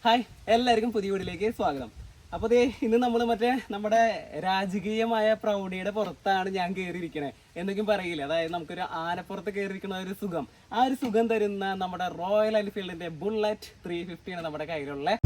Hi എല്ലാവർക്കും പുതിയ വീഡിയോയിലേക്ക് സ്വാഗതം. അപ്പോൾ ഇന്ന് നമ്മൾ നമ്മുടെ രാജകീയമായ പ്രൗഢിയുടെ പുറത്താണ് ഞാൻ കയറിയിരിക്കണേ എന്നൊക്കെയും പറയില്ല. അതായത് നമുക്കൊരു ആനപ്പുറത്ത് കയറിയിരിക്കുന്ന ഒരു സുഖം, ആ ഒരു സുഖം തരുന്ന നമ്മുടെ റോയൽ എൻഫീൽഡിന്റെ ബുള്ളറ്റ് 350 ആണ് നമ്മുടെ കയ്യിലുള്ള.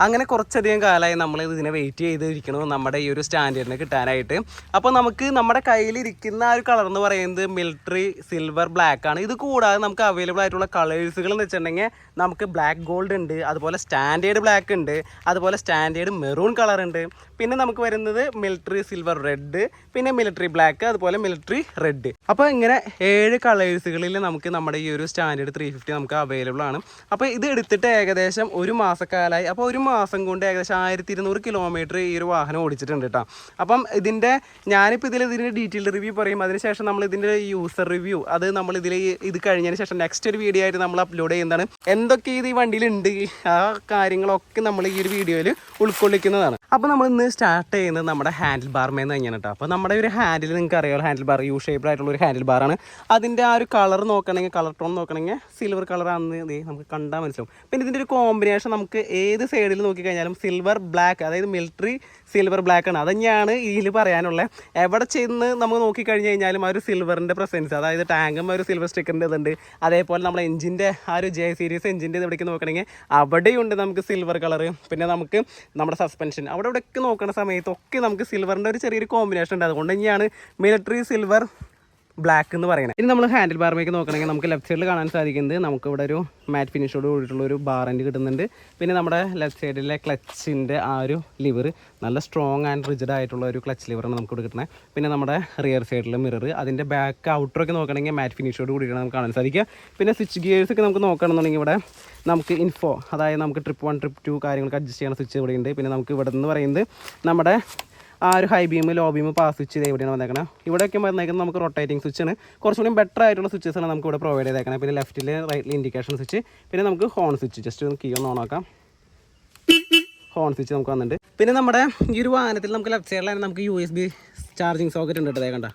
അങ്ങനെ കുറച്ചധികം കാലമായി നമ്മൾ ഇതിനെ വെയിറ്റ് ചെയ്തിരിക്കണു നമ്മുടെ ഈ ഒരു സ്റ്റാൻഡേർഡിന് കിട്ടാനായിട്ട്. അപ്പോൾ നമുക്ക് നമ്മുടെ കയ്യിലിരിക്കുന്ന ആ ഒരു കളർ എന്ന് പറയുന്നത് മിലിറ്ററി സിൽവർ ബ്ലാക്ക് ആണ്. ഇത് കൂടാതെ നമുക്ക് അവൈലബിൾ ആയിട്ടുള്ള കളേഴ്സുകൾ എന്ന് വെച്ചിട്ടുണ്ടെങ്കിൽ നമുക്ക് ബ്ലാക്ക് ഗോൾഡ് ഉണ്ട്, അതുപോലെ സ്റ്റാൻഡേർഡ് ബ്ലാക്ക് ഉണ്ട്, അതുപോലെ സ്റ്റാൻഡേർഡ് മെറൂൺ കളർ ഉണ്ട്, പിന്നെ നമുക്ക് വരുന്നത് മിലിറ്ററി സിൽവർ റെഡ്, പിന്നെ മിലിറ്ററി ബ്ലാക്ക്, അതുപോലെ മിലിറ്ററി റെഡ്. അപ്പോൾ ഇങ്ങനെ 7 കളേഴ്സുകളിൽ നമുക്ക് നമ്മുടെ ഈ ഒരു സ്റ്റാൻഡേർഡ് 350 നമുക്ക് അവൈലബിൾ ആണ്. അപ്പോൾ ഇത് എടുത്തിട്ട് ഏകദേശം ഒരു മാസക്കാലമായി. അപ്പോൾ ഒരു മാസം കൊണ്ട് ഏകദേശം 1200 കിലോമീറ്റർ ഈ ഒരു വാഹനം ഓടിച്ചിട്ടുണ്ട് കേട്ടോ. അപ്പം ഞാനിപ്പോൾ ഇതിൻ്റെ ഡീറ്റെയിൽഡ് റിവ്യൂ പറയും. അതിനുശേഷം നമ്മൾ ഇതിൻ്റെ യൂസർ റിവ്യൂ അത് നമ്മൾ ഇത് കഴിഞ്ഞതിന് ശേഷം നെക്സ്റ്റ് ഒരു വീഡിയോ ആയിട്ട് നമ്മൾ അപ്ലോഡ് ചെയ്യുന്നതാണ്. എന്തൊക്കെ ഈ വണ്ടിയിലുണ്ട് ആ കാര്യങ്ങളൊക്കെ നമ്മൾ ഈ ഒരു വീഡിയോയിൽ ഉൾക്കൊള്ളിക്കുന്നതാണ്. അപ്പോൾ നമ്മൾ ഇന്ന് സ്റ്റാർട്ട് ചെയ്യുന്നത് നമ്മുടെ ഹാൻഡിൽ ബാർമേന്ന് തന്നെയാണ് കേട്ടോ. അപ്പോൾ നമ്മുടെ ഒരു ഹാൻഡിൽ നിങ്ങൾക്ക് അറിയാമല്ലോ, ഹാൻഡിൽ ബാർ യു ഷേപ്ഡ് ആയിട്ടുള്ള ഒരു ഹാൻഡിൽ ബാറാണ്. അതിൻ്റെ ആ ഒരു കളർ നോക്കണമെങ്കിൽ, കളർ ടോൺ നോക്കണമെങ്കിൽ സിൽവർ കളറാണെന്ന് നമുക്ക് കണ്ടാൽ മനസ്സിലാവും. പിന്നെ ഇതിൻ്റെ ഒരു കോമ്പിനേഷൻ നമുക്ക് ഏത് സൈഡിൽ നോക്കിക്കഴിഞ്ഞാലും സിൽവർ ബ്ലാക്ക്, അതായത് മിലിറ്ററി സിൽവർ ബ്ലാക്ക് ആണ്. അത് തന്നെയാണ് ഇതിൽ പറയാനുള്ളത്. എവിടെ ചെന്ന് നമ്മൾ നോക്കിക്കഴിഞ്ഞ് കഴിഞ്ഞാലും ആ ഒരു സിൽവറിൻ്റെ പ്രസൻസ്, അതായത് ടാങ്കും ഒരു സിൽവർ സ്റ്റിക്കറിൻ്റെ ഇതുണ്ട്. അതേപോലെ നമ്മുടെ എഞ്ചിൻ്റെ ആ ഒരു ജെ സീരീസ് എഞ്ചിൻ്റെ ഇവിടേക്ക് നോക്കണമെങ്കിൽ അവിടെയുണ്ട് നമുക്ക് സിൽവർ കളർ. പിന്നെ നമുക്ക് നമ്മുടെ സസ്പെൻഷൻ അവിടെ ഇവിടെയൊക്കെ നോക്കുന്ന സമയത്തൊക്കെ നമുക്ക് സിൽവറിൻ്റെ ഒരു ചെറിയൊരു കോമ്പിനേഷൻ ഉണ്ട്. അതുകൊണ്ട് തന്നെയാണ് മിലിറ്ററി സിൽവർ ബ്ലാക്ക് എന്ന് പറയുന്നത്. ഇനി നമ്മൾ ഹാൻഡിൽ ബാറിലേക്ക് നോക്കണമെങ്കിൽ നമുക്ക് ലെഫ്റ്റ് സൈഡിൽ കാണാൻ സാധിക്കുന്നത് നമുക്ക് ഇവിടെ ഒരു മാറ്റ് ഫിനിഷോട് കൂടിയിട്ടുള്ള ഒരു ബാറൻറ്റ് കിട്ടുന്നുണ്ട്. പിന്നെ നമ്മുടെ ലെഫ്റ്റ് സൈഡിലെ ക്ലച്ചിൻ്റെ ആ ഒരു ലിവർ നല്ല സ്ട്രോങ് ആൻഡ് റിജിഡ് ആയിട്ടുള്ള ഒരു ക്ലച്ച് ലിവറാണ് നമുക്ക് ഇവിടെ കിട്ടുന്നത്. പിന്നെ നമ്മുടെ റിയർ സൈഡിലെ മിറർ, അതിൻ്റെ ബാക്ക് ഔട്ടറൊക്കെ നോക്കണമെങ്കിൽ മാറ്റ് ഫിനിഷോട് കൂടിയിട്ടാണ് നമുക്ക് കാണാൻ സാധിക്കുക. പിന്നെ സ്വിച്ച് ഗിയേഴ്സൊക്കെ നമുക്ക് നോക്കണമെന്നുണ്ടെങ്കിൽ ഇവിടെ നമുക്ക് ഇൻഫോ, അതായത് നമുക്ക് ട്രിപ്പ് 1 ട്രിപ്പ് 2 കാര്യങ്ങൾക്ക് അഡ്ജസ്റ്റ് ചെയ്യുന്ന സ്വിച്ച് ഇവിടെ ഉണ്ട്. പിന്നെ നമുക്ക് ഇവിടെ നിന്ന് പറയുന്നത് നമ്മുടെ ആ ഒരു high beam low beam pass switch ഇത് എവിടെയാണ് വന്നേക്കുന്നത്. ഇവിടെയൊക്കെ വന്നേക്കുന്നത് നമുക്ക് റൊട്ടേറ്റിംഗ് സ്വിച്ചാണ്. കുറച്ചുകൂടി ബെറ്റർ ആയിട്ടുള്ള സ്വിച്ചസാണ് നമുക്ക് ഇവിടെ പ്രൊവൈഡ് ചെയ്തേക്കുന്നത്. പിന്നെ ലെഫ്റ്റിൽ റൈറ്റിൽ ഇൻഡിക്കേഷൻ സ്വിച്ച്, പിന്നെ നമുക്ക് ഹോൺ സ്വിച്ച്, ജസ്റ്റ് ഒന്ന് കീ ഒന്ന് ഓൺ ആക്കാം. ഹോൺ സ്വിച്ച് നമുക്ക് വന്നിട്ടുണ്ട്. പിന്നെ നമ്മുടെ ഈ ഒരു വാഹനത്തിൽ നമുക്ക് ലെഫ്റ്റ് സൈഡിലാണ് നമുക്ക് USB ചാർജിങ് സോക്കറ്റ് ഉണ്ട് കേട്ടോ. കണ്ട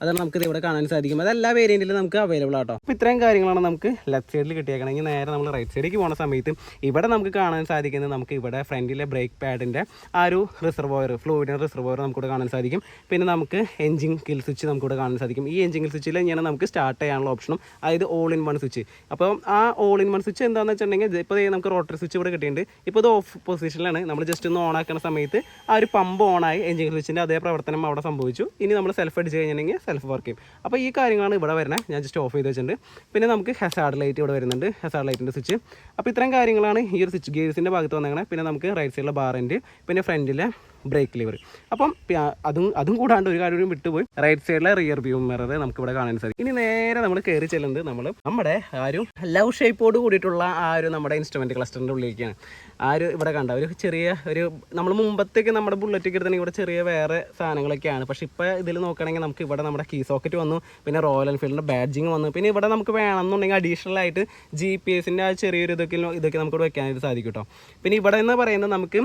അതാണ് നമുക്ക് ഇവിടെ കാണാൻ സാധിക്കും. അതെല്ലാ വേരിയൻറ്റിലും നമുക്ക് അവൈലബിൾ ആട്ടോ. അപ്പോൾ ഇത്രയും കാര്യങ്ങളാണ് നമുക്ക് ലെഫ്റ്റ് സൈഡിൽ കിട്ടിയേക്കണമെങ്കിൽ നേരെ നമ്മൾ റൈറ്റ് സൈഡിലേക്ക് പോകുന്ന സമയത്ത് ഇവിടെ നമുക്ക് കാണാൻ സാധിക്കുന്നത് നമുക്ക് ഇവിടെ ഫ്രണ്ടിലെ ബ്രേക്ക് പാഡിൻ്റെ ആ ഒരു റിസർവോയർ, ഫ്ലൂയിഡിൻ്റെ റിസർവോയർ നമുക്കിവിടെ കാണാൻ സാധിക്കും. പിന്നെ നമുക്ക് എഞ്ചിൻ കിൽ സ്വിച്ച് നമുക്കിവിടെ കാണാൻ സാധിക്കും. ഈ എഞ്ചിൻ കിൽ സ്വിച്ചിൽ തന്നെയാണ് നമുക്ക് സ്റ്റാർട്ട് ചെയ്യാനുള്ള ഓപ്ഷനും, അതായത് ഓൾ ഇൻ വൺ സ്വിച്ച്. അപ്പോൾ ആ ഓൾ ഇൻ വൺ സ്വിച്ച് എന്താണെന്ന് വെച്ചിട്ടുണ്ടെങ്കിൽ ഇപ്പോൾ നമുക്ക് റോട്ടറി സ്വിച്ച് ഇവിടെ കിട്ടിയിട്ടുണ്ട്. ഇപ്പോൾ ഇത് ഓഫ് പൊസിഷനിലാണ്. നമ്മൾ ജസ്റ്റ് ഒന്ന് ഓൺ ആക്കുന്ന സമയത്ത് ആ ഒരു പമ്പ് ഓണായി എഞ്ചിൻ കിൽ സ്വിച്ചിൻ്റെ അതേ പ്രവർത്തനം അവിടെ സംഭവിച്ചു. ഇനി നമ്മൾ സെൽഫ് അടിച്ച് കഴിഞ്ഞിട്ടുണ്ടെങ്കിൽ സെൽഫ് വർക്ക് ചെയ്യും. അപ്പോൾ ഈ കാര്യങ്ങളാണ് ഇവിടെ വരുന്നത്. ഞാൻ ജസ്റ്റ് ഓഫ് ചെയ്ത് വെച്ചിട്ടുണ്ട്. പിന്നെ നമുക്ക് ഹസാർഡ് ലൈറ്റ് ഇവിടെ വരുന്നുണ്ട്, ഹസാർഡ് ലൈറ്റിൻ്റെ സ്വിച്ച്. അപ്പോൾ ഇത്രയും കാര്യങ്ങളാണ് ഈ ഒരു സ്വിച്ച് ഗിയേഴ്സിൻ്റെ ഭാഗത്ത് വന്നേക്കണേ. പിന്നെ നമുക്ക് റൈറ്റ് സൈഡിലെ ബാറിൻ്റെ, പിന്നെ ഫ്രണ്ടിലെ ബ്രേക്ക് ലിവർ. അപ്പം അതും കൂടാണ്ട് ഒരു കാര്യം വിട്ടുപോയി, റൈറ്റ് സൈഡിലെ റിയർ വ്യൂ മിറർ നമുക്ക് ഇവിടെ കാണാൻ സാധിക്കും. ഇനി നേരെ നമ്മൾ കയറി ചെല്ലുന്നത് നമ്മുടെ ആ ഒരു ലവ് ഷേപ്പോട് കൂടിയിട്ടുള്ള ആ ഒരു നമ്മുടെ ഇൻസ്ട്രുമെൻറ്റ് ക്ലസ്റ്ററിൻ്റെ ഉള്ളിലേക്കാണ്. ആ ഒരു ഇവിടെ കണ്ട ഒരു ചെറിയ ഒരു നമ്മൾ മുമ്പത്തേക്ക് നമ്മുടെ ബുള്ളറ്റൊക്കെ എടുത്തിട്ടുണ്ടെങ്കിൽ ഇവിടെ ചെറിയ വേറെ സാധനങ്ങളൊക്കെയാണ്. പക്ഷേ ഇപ്പോൾ ഇതിൽ നോക്കുകയാണെങ്കിൽ നമുക്ക് ഇവിടെ നമ്മുടെ കീ സോക്കറ്റ് വന്നു, പിന്നെ റോയൽ എൻഫീൽഡിൻ്റെ ബാഡ്ജിങ് വന്നു. പിന്നെ ഇവിടെ നമുക്ക് വേണമെന്നുണ്ടെങ്കിൽ അഡീഷണൽ ആയിട്ട് GPS-ൻ്റെ ആ ചെറിയൊരു ഇതൊക്കെ നമുക്ക് ഇവിടെ വെക്കാനായിട്ട് സാധിക്കും കേട്ടോ. പിന്നെ ഇവിടെ എന്ന് പറയുന്നത് നമുക്ക്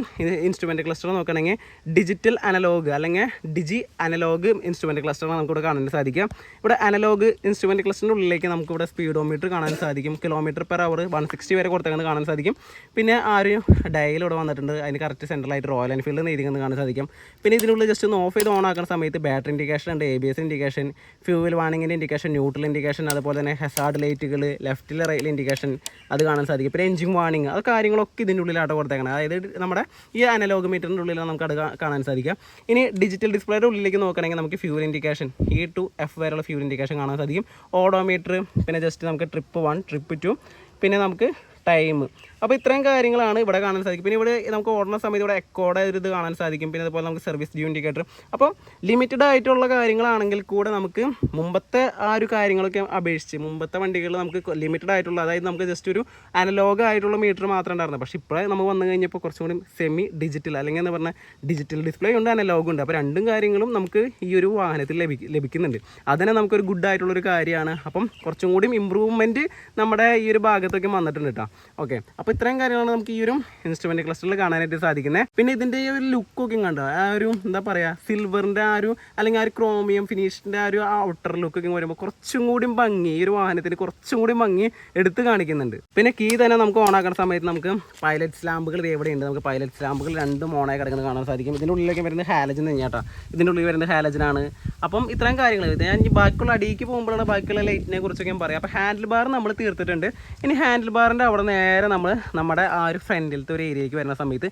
ഇൻസ്ട്രുമെൻറ്റ് ക്ലസ്റ്റർ നോക്കുകയാണെങ്കിൽ ഡിജിറ്റൽ അനലോഗ് അല്ലെങ്കിൽ ഡിജി അനലോഗ് ഇൻസ്ട്രുമെൻറ്റ് ക്ലസ്റ്ററാണ് നമുക്കിവിടെ കാണാൻ സാധിക്കുക. ഇവിടെ അനലോഗ് ഇൻസ്ട്രുമെൻറ്റ് ക്ലസ്റ്ററിൻ്റെ ഉള്ളിലേക്ക് നമുക്കിവിടെ സ്പീഡോമീറ്റർ കാണാൻ സാധിക്കും. km/h 160 വരെ കൊടുത്തേക്കുന്നത് കാണാൻ സാധിക്കും. പിന്നെ ആ ഒരു ഡയൽ ഇവിടെ വന്നിട്ടുണ്ട്. അതിന് കറക്റ്റ് സെൻട്രലായിട്ട് റോയൽ എൻഫീൽഡ് എഴുതിക്കുന്നത് കാണാൻ സാധിക്കും. പിന്നെ ഇതിനുള്ളിൽ ജസ്റ്റ് ഒന്ന് ഓഫ് ചെയ്ത് ഓൺ ആക്കുന്ന സമയത്ത് ബാറ്ററി ഇൻഡിക്കേഷൻ ഉണ്ട്, ABS ഇൻഡിക്കേഷൻ, ഫ്യൂവൽ വാണിങ്ങിൻ്റെ ഇൻഡിക്കേഷൻ, ന്യൂട്രൽ ഇൻഡിക്കേഷൻ, അതുപോലെ തന്നെ ഹസാർഡ് ലൈറ്റുകൾ, ലെഫ്റ്റിൽ റൈറ്റിൽ ഇൻഡിക്കേഷൻ അത് കാണാൻ സാധിക്കും. പിന്നെ എഞ്ചിൻ വാണിങ്, അത് കാര്യങ്ങളൊക്കെ ഇതിൻ്റെ ഉള്ളിലാട്ടോ കൊടുത്തേക്കണം. അതായത് നമ്മുടെ ഈ അനലോഗ് മീറ്ററിൻ്റെ ഉള്ളിലാണ് നമുക്ക് അത് കാണാൻ സാധിക്കുക. ഇനി ഡിജിറ്റൽ ഡിസ്പ്ലേയുടെ ഉള്ളിലേക്ക് നോക്കുകയാണെങ്കിൽ നമുക്ക് fuel indication E to F വരെയുള്ള ഫ്യൂൽ ഇൻഡിക്കേഷൻ കാണാൻ സാധിക്കും. ഓഡോമീറ്റർ, പിന്നെ ജസ്റ്റ് നമുക്ക് ട്രിപ്പ് 1 ട്രിപ്പ് 2, പിന്നെ നമുക്ക് ടൈം. അപ്പോൾ ഇത്രയും കാര്യങ്ങളാണ് ഇവിടെ കാണാൻ സാധിക്കും. പിന്നെ ഇവിടെ നമുക്ക് ഓടുന്ന സമയത്ത് ഇവിടെ എക്കോയുടെ ഒരു ഇത് കാണാൻ സാധിക്കും. പിന്നെ അതുപോലെ നമുക്ക് സർവീസ് ഡ്യൂ ഇൻഡിക്കേറ്റർ. അപ്പോൾ ലിമിറ്റഡ് ആയിട്ടുള്ള കാര്യങ്ങളാണെങ്കിൽ കൂടെ നമുക്ക് മുമ്പത്തെ ആ ഒരു കാര്യങ്ങളൊക്കെ അപേക്ഷിച്ച് മുമ്പത്തെ വണ്ടികൾ നമുക്ക് ലിമിറ്റഡ് ആയിട്ടുള്ള, അതായത് നമുക്ക് ജസ്റ്റ് ഒരു അനലോഗ് ആയിട്ടുള്ള മീറ്റർ മാത്രമേ ഉണ്ടായിരുന്നു. പക്ഷേ ഇപ്പോഴേ നമുക്ക് വന്നു കഴിഞ്ഞപ്പോൾ കുറച്ചും കൂടി സെമി ഡിജിറ്റൽ, അല്ലെങ്കിൽ എന്ന് പറഞ്ഞാൽ ഡിജിറ്റൽ ഡിസ്പ്ലേ ഉണ്ട്, അനലോഗ് ഉണ്ട്. അപ്പോൾ രണ്ടും കാര്യങ്ങളും നമുക്ക് ഈ ഒരു വാഹനത്തിൽ ലഭിക്കുന്നുണ്ട്. അതിനെ നമുക്കൊരു ഗുഡ് ആയിട്ടുള്ളൊരു കാര്യമാണ്. അപ്പം കുറച്ചും കൂടി ഇമ്പ്രൂവ്മെൻറ്റ് നമ്മുടെ ഈ ഒരു ഭാഗത്തൊക്കെ വന്നിട്ടുണ്ട് കേട്ടോ. ഓക്കെ, അപ്പോൾ ഇത്രയും കാര്യങ്ങളാണ് നമുക്ക് ഈ ഒരു ഇൻസ്ട്രുമെന്റ് ക്ലസ്റ്ററിൽ കാണാനായിട്ട് സാധിക്കുന്നത്. പിന്നെ ഇതിൻ്റെ ഒരു ലുക്കൊക്കെ കണ്ടോ, ആ ഒരു എന്താ പറയുക, സിൽവറിൻ്റെ ആ ഒരു അല്ലെങ്കിൽ ആ ഒരു ക്രോമിയം ഫിനിഷിൻ്റെ ആ ഒരു ഔട്ടർ ലുക്കൊക്കെ വരുമ്പോൾ കുറച്ചും കൂടി ഭംഗി, ഈ ഒരു വാഹനത്തിന് കുറച്ചും കൂടി ഭംഗി എടുത്ത് കാണിക്കുന്നുണ്ട്. പിന്നെ കീ തന്നെ നമുക്ക് ഓണാക്കുന്ന സമയത്ത് നമുക്ക് പൈലറ്റ് ലാമ്പുകൾ എവിടെയുണ്ട്, നമുക്ക് പൈലറ്റ് ലാമ്പുകൾ രണ്ടും ഓണായി കിടക്കുന്നത് കാണാൻ സാധിക്കും. ഇതിൻ്റെ ഉള്ളിലേക്ക് വരുന്നത് ഹാലജൻ തന്നെയാട്ടോ, ഇതിൻ്റെ ഉള്ളിൽ വരുന്നത് ഹാലജനാണ്. അപ്പം ഇത്രയും കാര്യങ്ങൾ ഞാൻ ഈ ബാക്കിയുള്ള അടിയിലേക്ക് പോകുമ്പോഴാണ് ബാക്കിയുള്ള ലൈറ്റിനെ കുറിച്ചൊക്കെ ഞാൻ പറയാം. അപ്പോൾ ഹാൻഡിൽ ബാർ നമ്മൾ തീർത്തിട്ടുണ്ട്. ഇനി ഹാൻഡിൽ ബാറിൻ്റെ അവിടെ നേരെ നമ്മൾ നമ്മുടെ ആ ഒരു ഫ്രണ്ടിലത്തെ ഒരു ഏരിയയ്ക്ക് വരുന്ന സമയത്ത്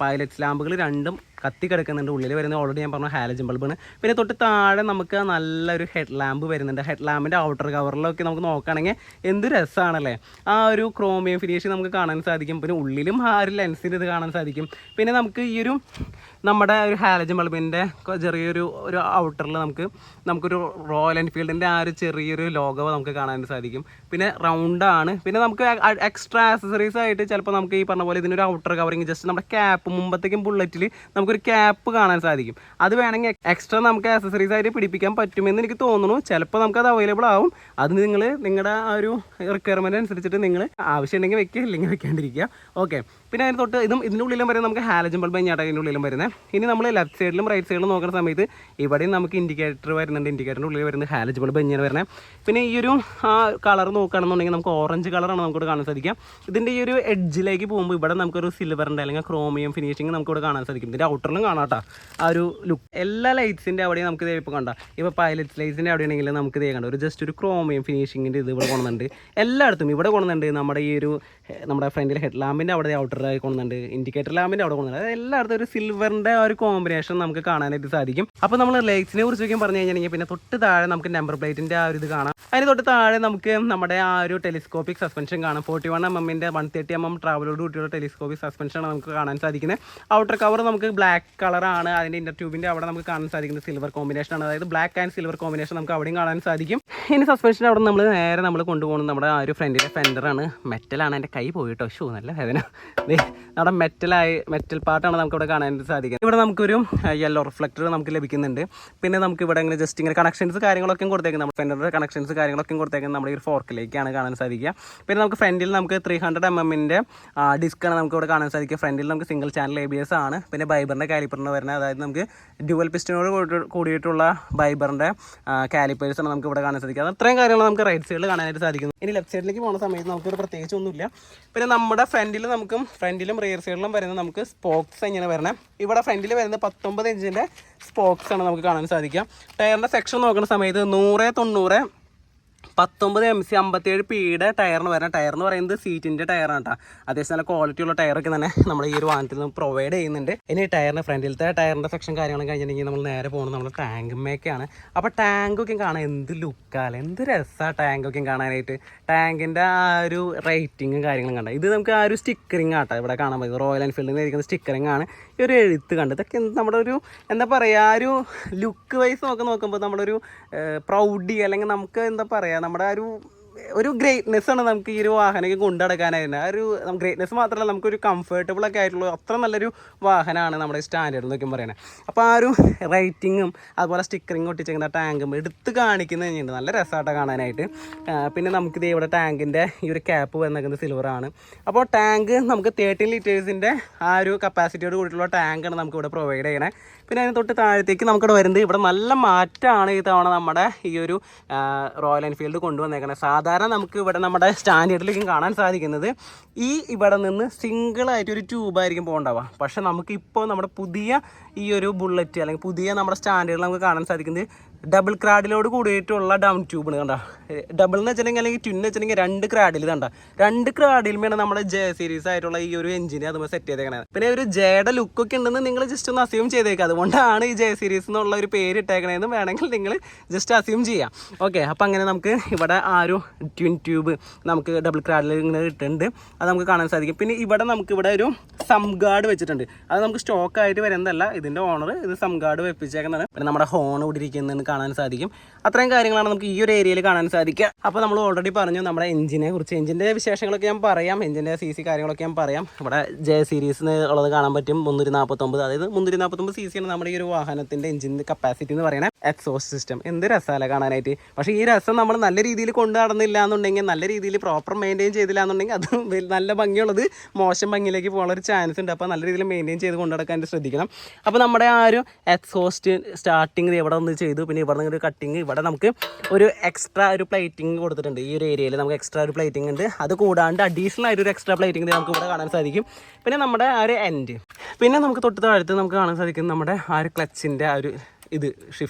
പൈലറ്റ് ലാമ്പുകൾ രണ്ടും കത്തി കിടക്കുന്നുണ്ട്. ഉള്ളിൽ വരുന്നത് ഓൾറെഡി ഞാൻ പറഞ്ഞ ഹാലജൻ ബൾബാണ്. പിന്നെ തൊട്ട് താഴെ നമുക്ക് നല്ലൊരു ഹെഡ് ലാമ്പ് വരുന്നുണ്ട്. ഹെഡ് ലാമ്പിൻ്റെ ഔട്ടർ കവറിലൊക്കെ നമുക്ക് നോക്കുകയാണെങ്കിൽ എന്ത് രസമാണല്ലേ, ആ ഒരു ക്രോമിയം ഫിനിഷ് നമുക്ക് കാണാൻ സാധിക്കും. പിന്നെ ഉള്ളിലും ആ ഒരു ലെൻസിൻ്റെ ഇത് കാണാൻ സാധിക്കും. പിന്നെ നമുക്ക് ഈ ഒരു നമ്മുടെ ഒരു ഹാലജൻ ബൾബിൻ്റെ ചെറിയൊരു ഔട്ടറിൽ നമുക്കൊരു റോയൽ എൻഫീൽഡിൻ്റെ ആ ഒരു ചെറിയൊരു ലോഗോ നമുക്ക് കാണാൻ സാധിക്കും. പിന്നെ റൗണ്ടാണ്. പിന്നെ നമുക്ക് എക്സ്ട്രാ ആക്സസറീസ് ആയിട്ട് ചിലപ്പോൾ നമുക്ക് ഈ പറഞ്ഞ പോലെ ഇതിനൊരു ഔട്ടർ കവറിങ് ജസ്റ്റ് നമ്മുടെ ക്യാപ്പ്, മുമ്പത്തേക്കും ബുള്ളറ്റിൽ നമുക്കൊരു ക്യാപ്പ് കാണാൻ സാധിക്കും. അത് വേണമെങ്കിൽ എക്സ്ട്രാ നമുക്ക് ആക്സസറീസ് ആയിട്ട് പിടിപ്പിക്കാൻ പറ്റുമെന്ന് എനിക്ക് തോന്നുന്നു. ചിലപ്പോൾ നമുക്കത് അവൈലബിൾ ആവും. അത് നിങ്ങളുടെ ആ ഒരു റിക്വയർമെൻറ്റ് അനുസരിച്ചിട്ട് നിങ്ങൾ ആവശ്യമുണ്ടെങ്കിൽ വെക്കുക, ഇല്ലെങ്കിൽ വെക്കാണ്ടിരിക്കുക. ഓക്കെ, പിന്നെ അതിന് തൊട്ട് ഇതിൻ്റെ ഉള്ളിലും വരുന്നത് നമുക്ക് ഹാലജൻ ബൾബ് തന്നെയാണ് അതിൻ്റെ ഉള്ളിലും വരുന്നത്. ഇനി നമ്മൾ ലെഫ്റ്റ് സൈഡിലും റൈറ്റ് സൈഡിലും നോക്കുന്ന സമയത്ത് ഇവിടെയും നമുക്ക് ഇൻഡിക്കേറ്റർ വരുന്നുണ്ട്. ഇൻഡിക്കേറ്ററിൻ്റെ ഉള്ളിൽ വരുന്നത് ഹാലജൻ ബൾബ് തന്നെയാണ് വരുന്നത്. പിന്നെ ഈ ഒരു ആ കളർ നോക്കുകയാണെന്നുണ്ടെങ്കിൽ നമുക്ക് ഓറഞ്ച് കളറാണ് നമുക്കിവിടെ കാണാൻ സാധിക്കുക. ഇതിൻ്റെ ഈ ഒരു എഡ്ജിലേക്ക് പോകുമ്പോൾ ഇവിടെ നമുക്കൊരു സിൽവറിൻ്റെ അല്ലെങ്കിൽ ക്രോമിയം ഫിനിഷിങ് നമുക്കിവിടെ കാണാൻ സാധിക്കും. ഇതിൻ്റെ ഔട്ടറിലും കാണാം കേട്ടോ ആ ഒരു ലുക്ക്. എല്ലാ ലൈറ്റ്സിൻ്റെ അവിടെയും നമുക്ക് ഇത് ഇപ്പോൾ കണ്ട, ഇപ്പോൾ പൈലറ്റ് ലൈറ്റ്സിൻ്റെ അവിടെയാണെങ്കിൽ നമുക്ക് ഇത് കണ്ട ഒരു ജസ്റ്റ് ഒരു ക്രോമിയം ഫിനിഷിങ്ങിൻ്റെ ഇത് ഇവിടെ കൊണ്ടുന്നുണ്ട്. എല്ലായിടത്തും ഇവിടെ കൊണ്ടുന്നുണ്ട്. നമ്മുടെ ഈ ഒരു നമ്മുടെ ഫ്രണ്ടിൽ ഹെഡ് ലാമ്പിൻ്റെ അവിടെ ഔട്ടറായി കൊണ്ടുന്നുണ്ട്, ഇൻഡിക്കേറ്റർ ലാമ്പിൻ്റെ അവിടെ കൊണ്ടുന്നുണ്ട്. അതായത് എല്ലായിടത്തും ഒരു സിൽവറിൻ്റെ ആ ഒരു കോമ്പിനേഷൻ നമുക്ക് കാണാനായിട്ട് സാധിക്കും. അപ്പോൾ നമ്മൾ ലൈറ്റ്സിനെ കുറിച്ചൊക്കെ പറഞ്ഞു കഴിഞ്ഞാൽ പിന്നെ തൊട്ട് താഴെ നമുക്ക് നമ്പർ പ്ലേറ്റിൻ്റെ ആ ഒരു ഇത് കാണാം. അതിന് തൊട്ട് താഴെ നമുക്ക് നമ്മുടെ ആ ഒരു ടെലിസ്കോപ്പിക് സസ്പെൻഷൻ കാണാം. 41mm 130mm ട്രാവലോട് കൂട്ടിയുള്ള ടെലിസ്കോപ്പിക് സസ്പെൻഷനാണ് നമുക്ക് കാണാൻ സാധിക്കുന്നത്. ഔട്ടർ കവർ നമുക്ക് ബ്ലാക്ക് കളറാണ്. അതിൻ്റെ ഇന്നർ ട്യൂബിൻ്റെ അവിടെ നമുക്ക് കാണാൻ സാധിക്കുന്നത് സിൽവർ കോമ്പിനേഷനാണ്. അതായത് ബ്ലാക്ക് ആൻഡ് സിൽവർ കോമ്പിനേഷൻ നമുക്ക് അവിടെയും കാണാൻ സാധിക്കും. ഇനി സസ്പെൻഷൻ അവിടെ നമ്മൾ കൊണ്ടുപോകുന്നത് നമ്മുടെ ആ ഒരു ഫ്രണ്ടിലെ ഫെൻഡറാണ്. മെറ്റലാണ്. എൻ്റെ കൈ പോയിട്ടോ, ഷൂ നല്ല വേദന. നമ്മുടെ മെറ്റൽ പാർട്ടാണ് നമുക്ക് ഇവിടെ കാണാൻ സാധിക്കുന്നത്. ഇവിടെ നമുക്കൊരു യെല്ലോ റിഫ്ലക്ടർ നമുക്ക് ലഭിക്കുന്നുണ്ട്. പിന്നെ നമുക്ക് ഇവിടെ ഇങ്ങനെ ജസ്റ്റ് ഇങ്ങനെ കണക്ഷൻസ് കാര്യങ്ങളൊക്കെ കൊടുത്തേക്കുന്നത്, നമ്മുടെ ഫെൻഡറിൻ്റെ കണക്ഷൻസ് കാര്യങ്ങളൊക്കെ കൊടുത്തേക്കുന്നത് നമ്മുടെ ഒരു ഫോർക്കിലേക്കാണ് കാണാൻ സാധിക്കുക. പിന്നെ നമുക്ക് ഫ്രണ്ടിൽ നമുക്ക് 300mm ഡിസ്ക്കാണ് നമുക്ക് ഇവിടെ കാണാൻ സാധിക്കുക. ഫ്രണ്ടിൽ നമുക്ക് സിംഗിൾ ചാനൽ ABS ആണ്. പിന്നെ ബൈബറിൻ്റെ കാലിപ്പറിന് വരുന്നത്, അതായത് നമുക്ക് ഡ്യുവൽ പിസ്റ്റനോട് കൂടിയിട്ടുള്ള ബൈബറിൻ്റെ കാലിപ്പേഴ്സാണ് നമുക്ക് ഇവിടെ കാണാൻ സാധിക്കുക. അത്രയും കാര്യങ്ങൾ നമുക്ക് റൈറ്റ് സൈഡിൽ കാണാനായിട്ട് സാധിക്കുന്നു. ഇനി ലെഫ്റ്റ് സൈഡിലേക്ക് പോകുന്ന സമയത്ത് നമുക്കൊരു പ്രത്യേകിച്ച് ഒന്നുമില്ല. പിന്നെ നമ്മുടെ ഫ്രണ്ടിലും റിയർ സൈഡിലും വരുന്നത് നമുക്ക് സ്പോക്സ് ഇങ്ങനെ വരണം. ഇവിടെ ഫ്രണ്ടിൽ വരുന്നത് 19 ഇഞ്ചിൻ്റെ സ്പോക്സ് ആണ് നമുക്ക് കാണാൻ സാധിക്കുക. ടയറിൻ്റെ സെക്ഷൻ നോക്കുന്ന സമയത്ത് 100, 90, 19MC 57Pയുടെ ടയറിന് വരുന്ന ടയർ എന്ന് പറയുന്നത് സീറ്റിൻ്റെ ടയറാണ് കേട്ടോ. അത്യാവശ്യം നല്ല ക്വാളിറ്റി ഉള്ള ടയറൊക്കെ തന്നെ നമ്മുടെ ഈ ഒരു വാഹനത്തിൽ നിന്ന് പ്രൊവൈഡ് ചെയ്യുന്നുണ്ട്. ഇനി ടയറിന് ഫ്രണ്ടിലത്തെ ടയറിൻ്റെ സെക്ഷൻ കാര്യങ്ങളും കഴിഞ്ഞിട്ടുണ്ടെങ്കിൽ നമ്മൾ നേരെ പോകുന്നത് നമ്മുടെ ടാങ്കുമേക്കാണ്. അപ്പോൾ ടാങ്കൊക്കെ കാണാൻ എന്ത് ലുക്കാണ്, എന്ത് രസമാണ് ടാങ്കൊക്കെ കാണാനായിട്ട്. ടാങ്കിൻ്റെ ആ ഒരു റേറ്റിങ്ങും കാര്യങ്ങളും കണ്ട, ഇത് നമുക്ക് ആ ഒരു സ്റ്റിക്കറിങ് ആട്ടോ ഇവിടെ കാണാൻ പറ്റും. റോയൽ എൻഫീൽഡിൽ നിന്ന് ഇരിക്കുന്ന സ്റ്റിക്കറിങ് ആണ്. ഈ ഒരു എഴുത്ത് കണ്ട് ഇതൊക്കെ നമ്മുടെ ഒരു എന്താ പറയുക, ആ ഒരു ലുക്ക് വൈസ് നോക്കുമ്പോൾ നമ്മളൊരു പ്രൗഡി അല്ലെങ്കിൽ നമുക്ക് എന്താ പറയുക, നമ്മുടെ ഒരു ഗ്രേറ്റ്നെസ്സാണ് നമുക്ക് ഈ ഒരു വാഹനമൊക്കെ കൊണ്ടു നടക്കാനായിട്ട്. ആ ഒരു ഗ്രേറ്റ്നെസ് മാത്രമല്ല, നമുക്കൊരു കംഫർട്ടബിളൊക്കെ ആയിട്ടുള്ള അത്ര നല്ലൊരു വാഹനമാണ് നമ്മുടെ സ്റ്റാൻഡേർഡ് എന്നൊക്കെ പറയുന്നത്. അപ്പോൾ ആ ഒരു റൈറ്റിങ്ങും അതുപോലെ സ്റ്റിക്കറിങ് ഒട്ടിച്ചേക്കുന്ന ടാങ്കും എടുത്ത് കാണിക്കുന്നത് തന്നെയുണ്ട്. നല്ല രസമായിട്ട് കാണാനായിട്ട്. പിന്നെ നമുക്കിത് ഇവിടെ ടാങ്കിൻ്റെ ഈ ഒരു ക്യാപ്പ് വന്നേക്കുന്നത് സിൽവറാണ്. അപ്പോൾ ടാങ്ക് നമുക്ക് 13 ലിറ്റേഴ്സിൻ്റെ ആ ഒരു കപ്പാസിറ്റിയോട് കൂടിയിട്ടുള്ള ടാങ്കാണ് നമുക്കിവിടെ പ്രൊവൈഡ് ചെയ്യണേ. പിന്നെ അതിന് തൊട്ട് താഴത്തേക്ക് നമുക്കിവിടെ വരുന്നത്, ഇവിടെ നല്ല മാറ്റമാണ് ഈ തവണ നമ്മുടെ ഈ ഒരു റോയൽ എൻഫീൽഡ് കൊണ്ടുവന്നേക്കുന്നത്. സാധാരണ നമുക്ക് ഇവിടെ നമ്മുടെ സ്റ്റാൻഡേർഡിലേക്കും കാണാൻ സാധിക്കുന്നത് ഇവിടെ നിന്ന് സിംഗിളായിട്ട് ഒരു ട്യൂബായിരിക്കും പോകണ്ടാവുക. പക്ഷേ നമുക്കിപ്പോൾ നമ്മുടെ പുതിയ ഈ ഒരു ബുള്ളറ്റ് അല്ലെങ്കിൽ പുതിയ നമ്മുടെ സ്റ്റാൻഡേർഡിൽ നമുക്ക് കാണാൻ സാധിക്കുന്നത് ഡബിൾ ക്രാഡിലോട് കൂടിയിട്ടുള്ള ഡൗൺ ട്യൂബാണ്. കണ്ട, ഡബിൾ എന്ന് വെച്ചിട്ടുണ്ടെങ്കിൽ അല്ലെങ്കിൽ ട്വിൻ വെച്ചിട്ടുണ്ടെങ്കിൽ 2 ക്രാഡിൽ കണ്ട, 2 ക്രാഡിലുമാണ് നമ്മുടെ ജെ സീരീസ് ആയിട്ടുള്ള ഈ ഒരു എഞ്ചിനെ അതുപോലെ സെറ്റ് ചെയ്തേക്കണത്. പിന്നെ ഒരു ജെയുടെ ലുക്കൊക്കെ ഉണ്ടെന്ന് നിങ്ങൾ ജസ്റ്റ് ഒന്ന് അസ്യൂം ചെയ്തേക്കുക. അതുകൊണ്ടാണ് ഈ ജെ സീരീസ് എന്നുള്ള ഒരു പേര് ഇട്ടേക്കണതെന്ന് വേണമെങ്കിൽ നിങ്ങൾ ജസ്റ്റ് അസ്യൂം ചെയ്യാം. ഓക്കെ, അപ്പോൾ അങ്ങനെ നമുക്ക് ഇവിടെ ആ ഒരു ട്വിൻ ട്യൂബ് നമുക്ക് ഡബിൾ ക്രാഡിൽ ഇങ്ങനെ ഇട്ടുണ്ട്, അത് നമുക്ക് കാണാൻ സാധിക്കും. പിന്നെ ഇവിടെ ഒരു സം ഗാർഡ് വെച്ചിട്ടുണ്ട്. അത് നമുക്ക് സ്റ്റോക്കായിട്ട് വരുന്നതല്ല, ഇതിൻ്റെ ഓണർ ഇത് സം ഗാർഡ് വെപ്പിച്ചേക്കുന്നതാണ്. പിന്നെ നമ്മുടെ ഹോൺ ഇവിടെ ഇരിക്കുന്നതെന്ന് കാണാൻ സാധിക്കും. അത്രയും കാര്യങ്ങളാണ് നമുക്ക് ഈ ഒരു ഏരിയയിൽ കാണാൻ സാധിക്കുക. അപ്പോൾ നമ്മൾ ഓൾറെഡി പറഞ്ഞു നമ്മുടെ എഞ്ചിനെ കുറിച്ച്. എഞ്ചിൻ്റെ വിശേഷങ്ങളൊക്കെ ഞാൻ പറയാം, എഞ്ചിൻ്റെ CC കാര്യങ്ങളൊക്കെ ഞാൻ പറയാം. ഇവിടെ J സീരീസ് ഉള്ളത് കാണാൻ പറ്റും. 349, അതായത് 349 CC ആണ് നമ്മുടെ ഈ ഒരു വാഹനത്തിൻ്റെ എഞ്ചിൻ്റെ കപ്പാസിറ്റി എന്ന് പറയുന്നത്. എക്സോസ്റ്റ് സിസ്റ്റം എന്ത് രസമല്ല കാണാനായിട്ട്. പക്ഷേ ഈ രസം നമ്മൾ നല്ല രീതിയിൽ കൊണ്ടു നടന്നില്ല എന്നുണ്ടെങ്കിൽ, നല്ല രീതിയിൽ പ്രോപ്പർ മെയിൻറ്റെയിൻ ചെയ്തില്ല എന്നുണ്ടെങ്കിൽ അത് നല്ല ഭംഗിയുള്ളത് മോശം ഭംഗിയിലേക്ക് പോകാനുള്ള ഒരു ചാൻസ് ഉണ്ട്. അപ്പോൾ നല്ല രീതിയിൽ മെയിൻറ്റെയിൻ ചെയ്ത് കൊണ്ടു നടക്കാൻ ശ്രദ്ധിക്കണം. അപ്പോൾ നമ്മുടെ ആ ഒരു എക്സോസ്റ്റ് സ്റ്റാർട്ടിങ് ഇവിടെ ഒന്ന് ചെയ്തു. പിന്നെ ഇവിടെ നിന്ന് ഒരു കട്ടിങ്, ഇവിടെ നമുക്ക് ഒരു എക്സ്ട്രാ ഒരു പ്ലേറ്റിംഗ് കൊടുത്തിട്ടുണ്ട്. ഈ ഒരു ഏരിയയിൽ നമുക്ക് എക്സ്ട്രാ ഒരു പ്ലേറ്റിംഗ് ഉണ്ട്. അത് കൂടാണ്ട് അഡീഷണൽ ആയിട്ട് ഒരു എക്സ്ട്രാ പ്ലേറ്റിംഗ് നമുക്ക് ഇവിടെ കാണാൻ സാധിക്കും. പിന്നെ നമ്മുടെ ആ ഒരു എൻഡ്, പിന്നെ നമുക്ക് തൊട്ട് താഴത്ത് നമുക്ക് കാണാൻ സാധിക്കും നമ്മുടെ ആ ഒരു ക്ലച്ചിൻ്റെ ആ ഒരു ഇത്